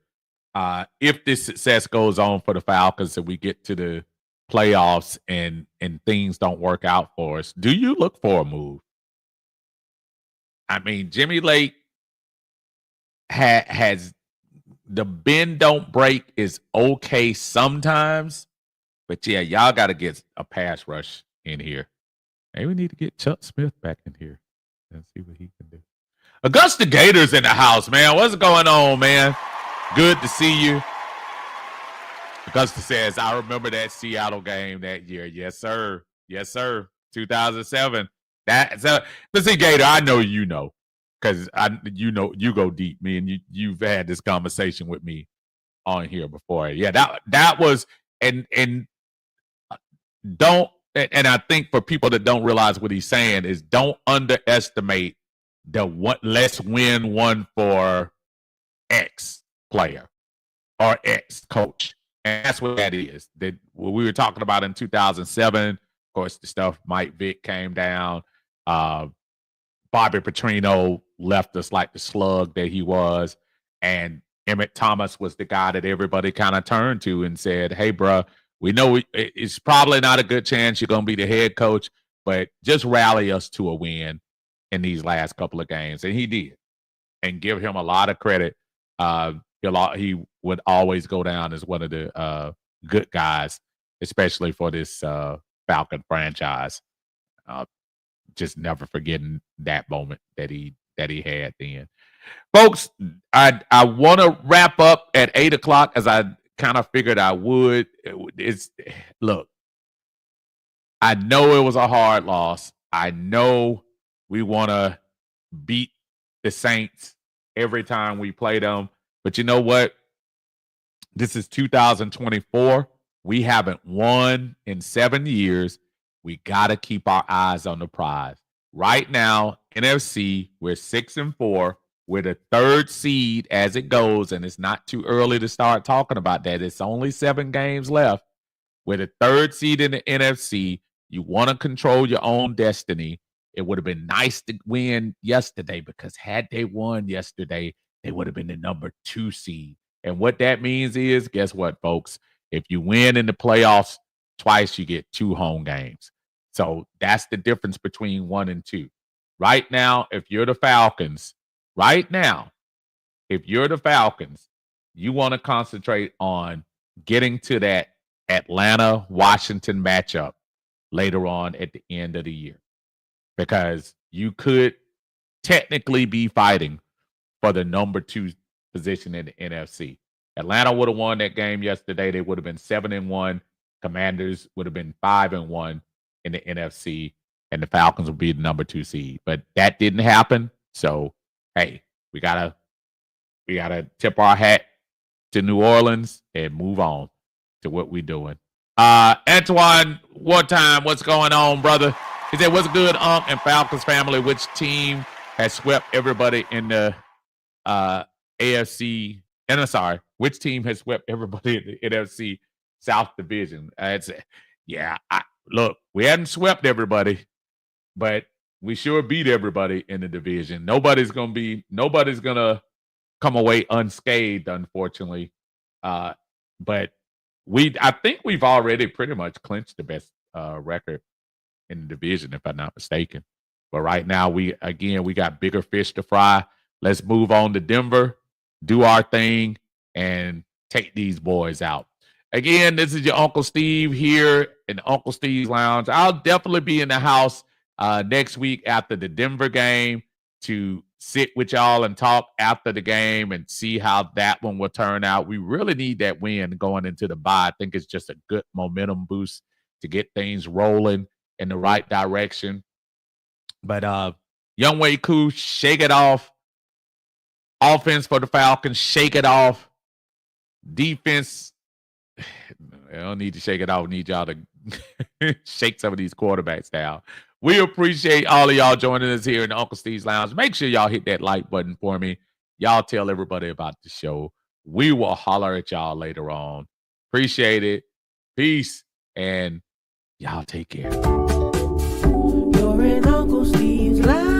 Speaker 1: if this success goes on for the Falcons and we get to the playoffs and things don't work out for us. Do you look for a move? I mean, Jimmy Lake has the bend don't break is okay sometimes, but yeah, y'all got to get a pass rush in here. Maybe we need to get Chuck Smith back in here and see what he can do. Augusta Gators in the house, man. What's going on, man? Good to see you. Augusta says, I remember that Seattle game that year. Yes, sir. Yes, sir. 2007. But see, Gator, I know you know, because you go deep. Me and you've had this conversation with me on here before. Yeah, that was and don't and I think for people that don't realize what he's saying is don't underestimate the what let's win one for X player or X coach. And that's what that is. That what we were talking about in 2007. Of course, the stuff Mike Vick came down. Bobby Petrino left us like the slug that he was. And Emmett Thomas was the guy that everybody kind of turned to and said, hey, bro, we know it's probably not a good chance you're going to be the head coach, but just rally us to a win in these last couple of games. And he did. And give him a lot of credit. He would always go down as one of the good guys, especially for this Falcon franchise. Just never forgetting that moment that he had then. Folks, I want to wrap up at 8:00 as I kind of figured I would. Look, I know it was a hard loss. I know we want to beat the Saints every time we play them. But you know what? This is 2024. We haven't won in 7 years. We got to keep our eyes on the prize. Right now, NFC, we're 6-4. We're the third seed as it goes, and it's not too early to start talking about that. It's only 7 games left. We're the third seed in the NFC. You want to control your own destiny. It would have been nice to win yesterday because had they won yesterday, they would have been the number 2 seed. And what that means is, guess what, folks? If you win in the playoffs twice, you get 2 home games. So that's the difference between 1 and 2. Right now, if you're the Falcons, you want to concentrate on getting to that Atlanta-Washington matchup later on at the end of the year. Because you could technically be fighting for the number 2 position in the NFC. Atlanta would have won that game yesterday. They would have been 7-1. Commanders would have been 5-1 in the NFC, and the Falcons would be the number 2 seed. But that didn't happen. So, hey, we gotta tip our hat to New Orleans and move on to what we're doing. Antoine, Wartime, what's going on, brother? He said, what's good, and Falcons family? Which team has swept everybody in the AFC? And I'm sorry, which team has swept everybody in the NFC South Division? Look, we hadn't swept everybody, but we sure beat everybody in the division. Nobody's gonna come away unscathed, unfortunately. But I think we've already pretty much clinched the best record in the division, if I'm not mistaken. But right now, we got bigger fish to fry. Let's move on to Denver, do our thing, and take these boys out. Again, this is your Uncle Steve here in Uncle Steve's Lounge. I'll definitely be in the house next week after the Denver game to sit with y'all and talk after the game and see how that one will turn out. We really need that win going into the bye. I think it's just a good momentum boost to get things rolling in the right direction. But Younghoe Koo, shake it off. Offense for the Falcons, shake it off. Defense, I don't need to shake it off. I need y'all to shake some of these quarterbacks down. We appreciate all of y'all joining us here in the Uncle Steve's Lounge. Make sure y'all hit that like button for me. Y'all tell everybody about the show. We will holler at y'all later on. Appreciate it. Peace. And y'all take care.
Speaker 3: You're in Uncle Steve's Lounge.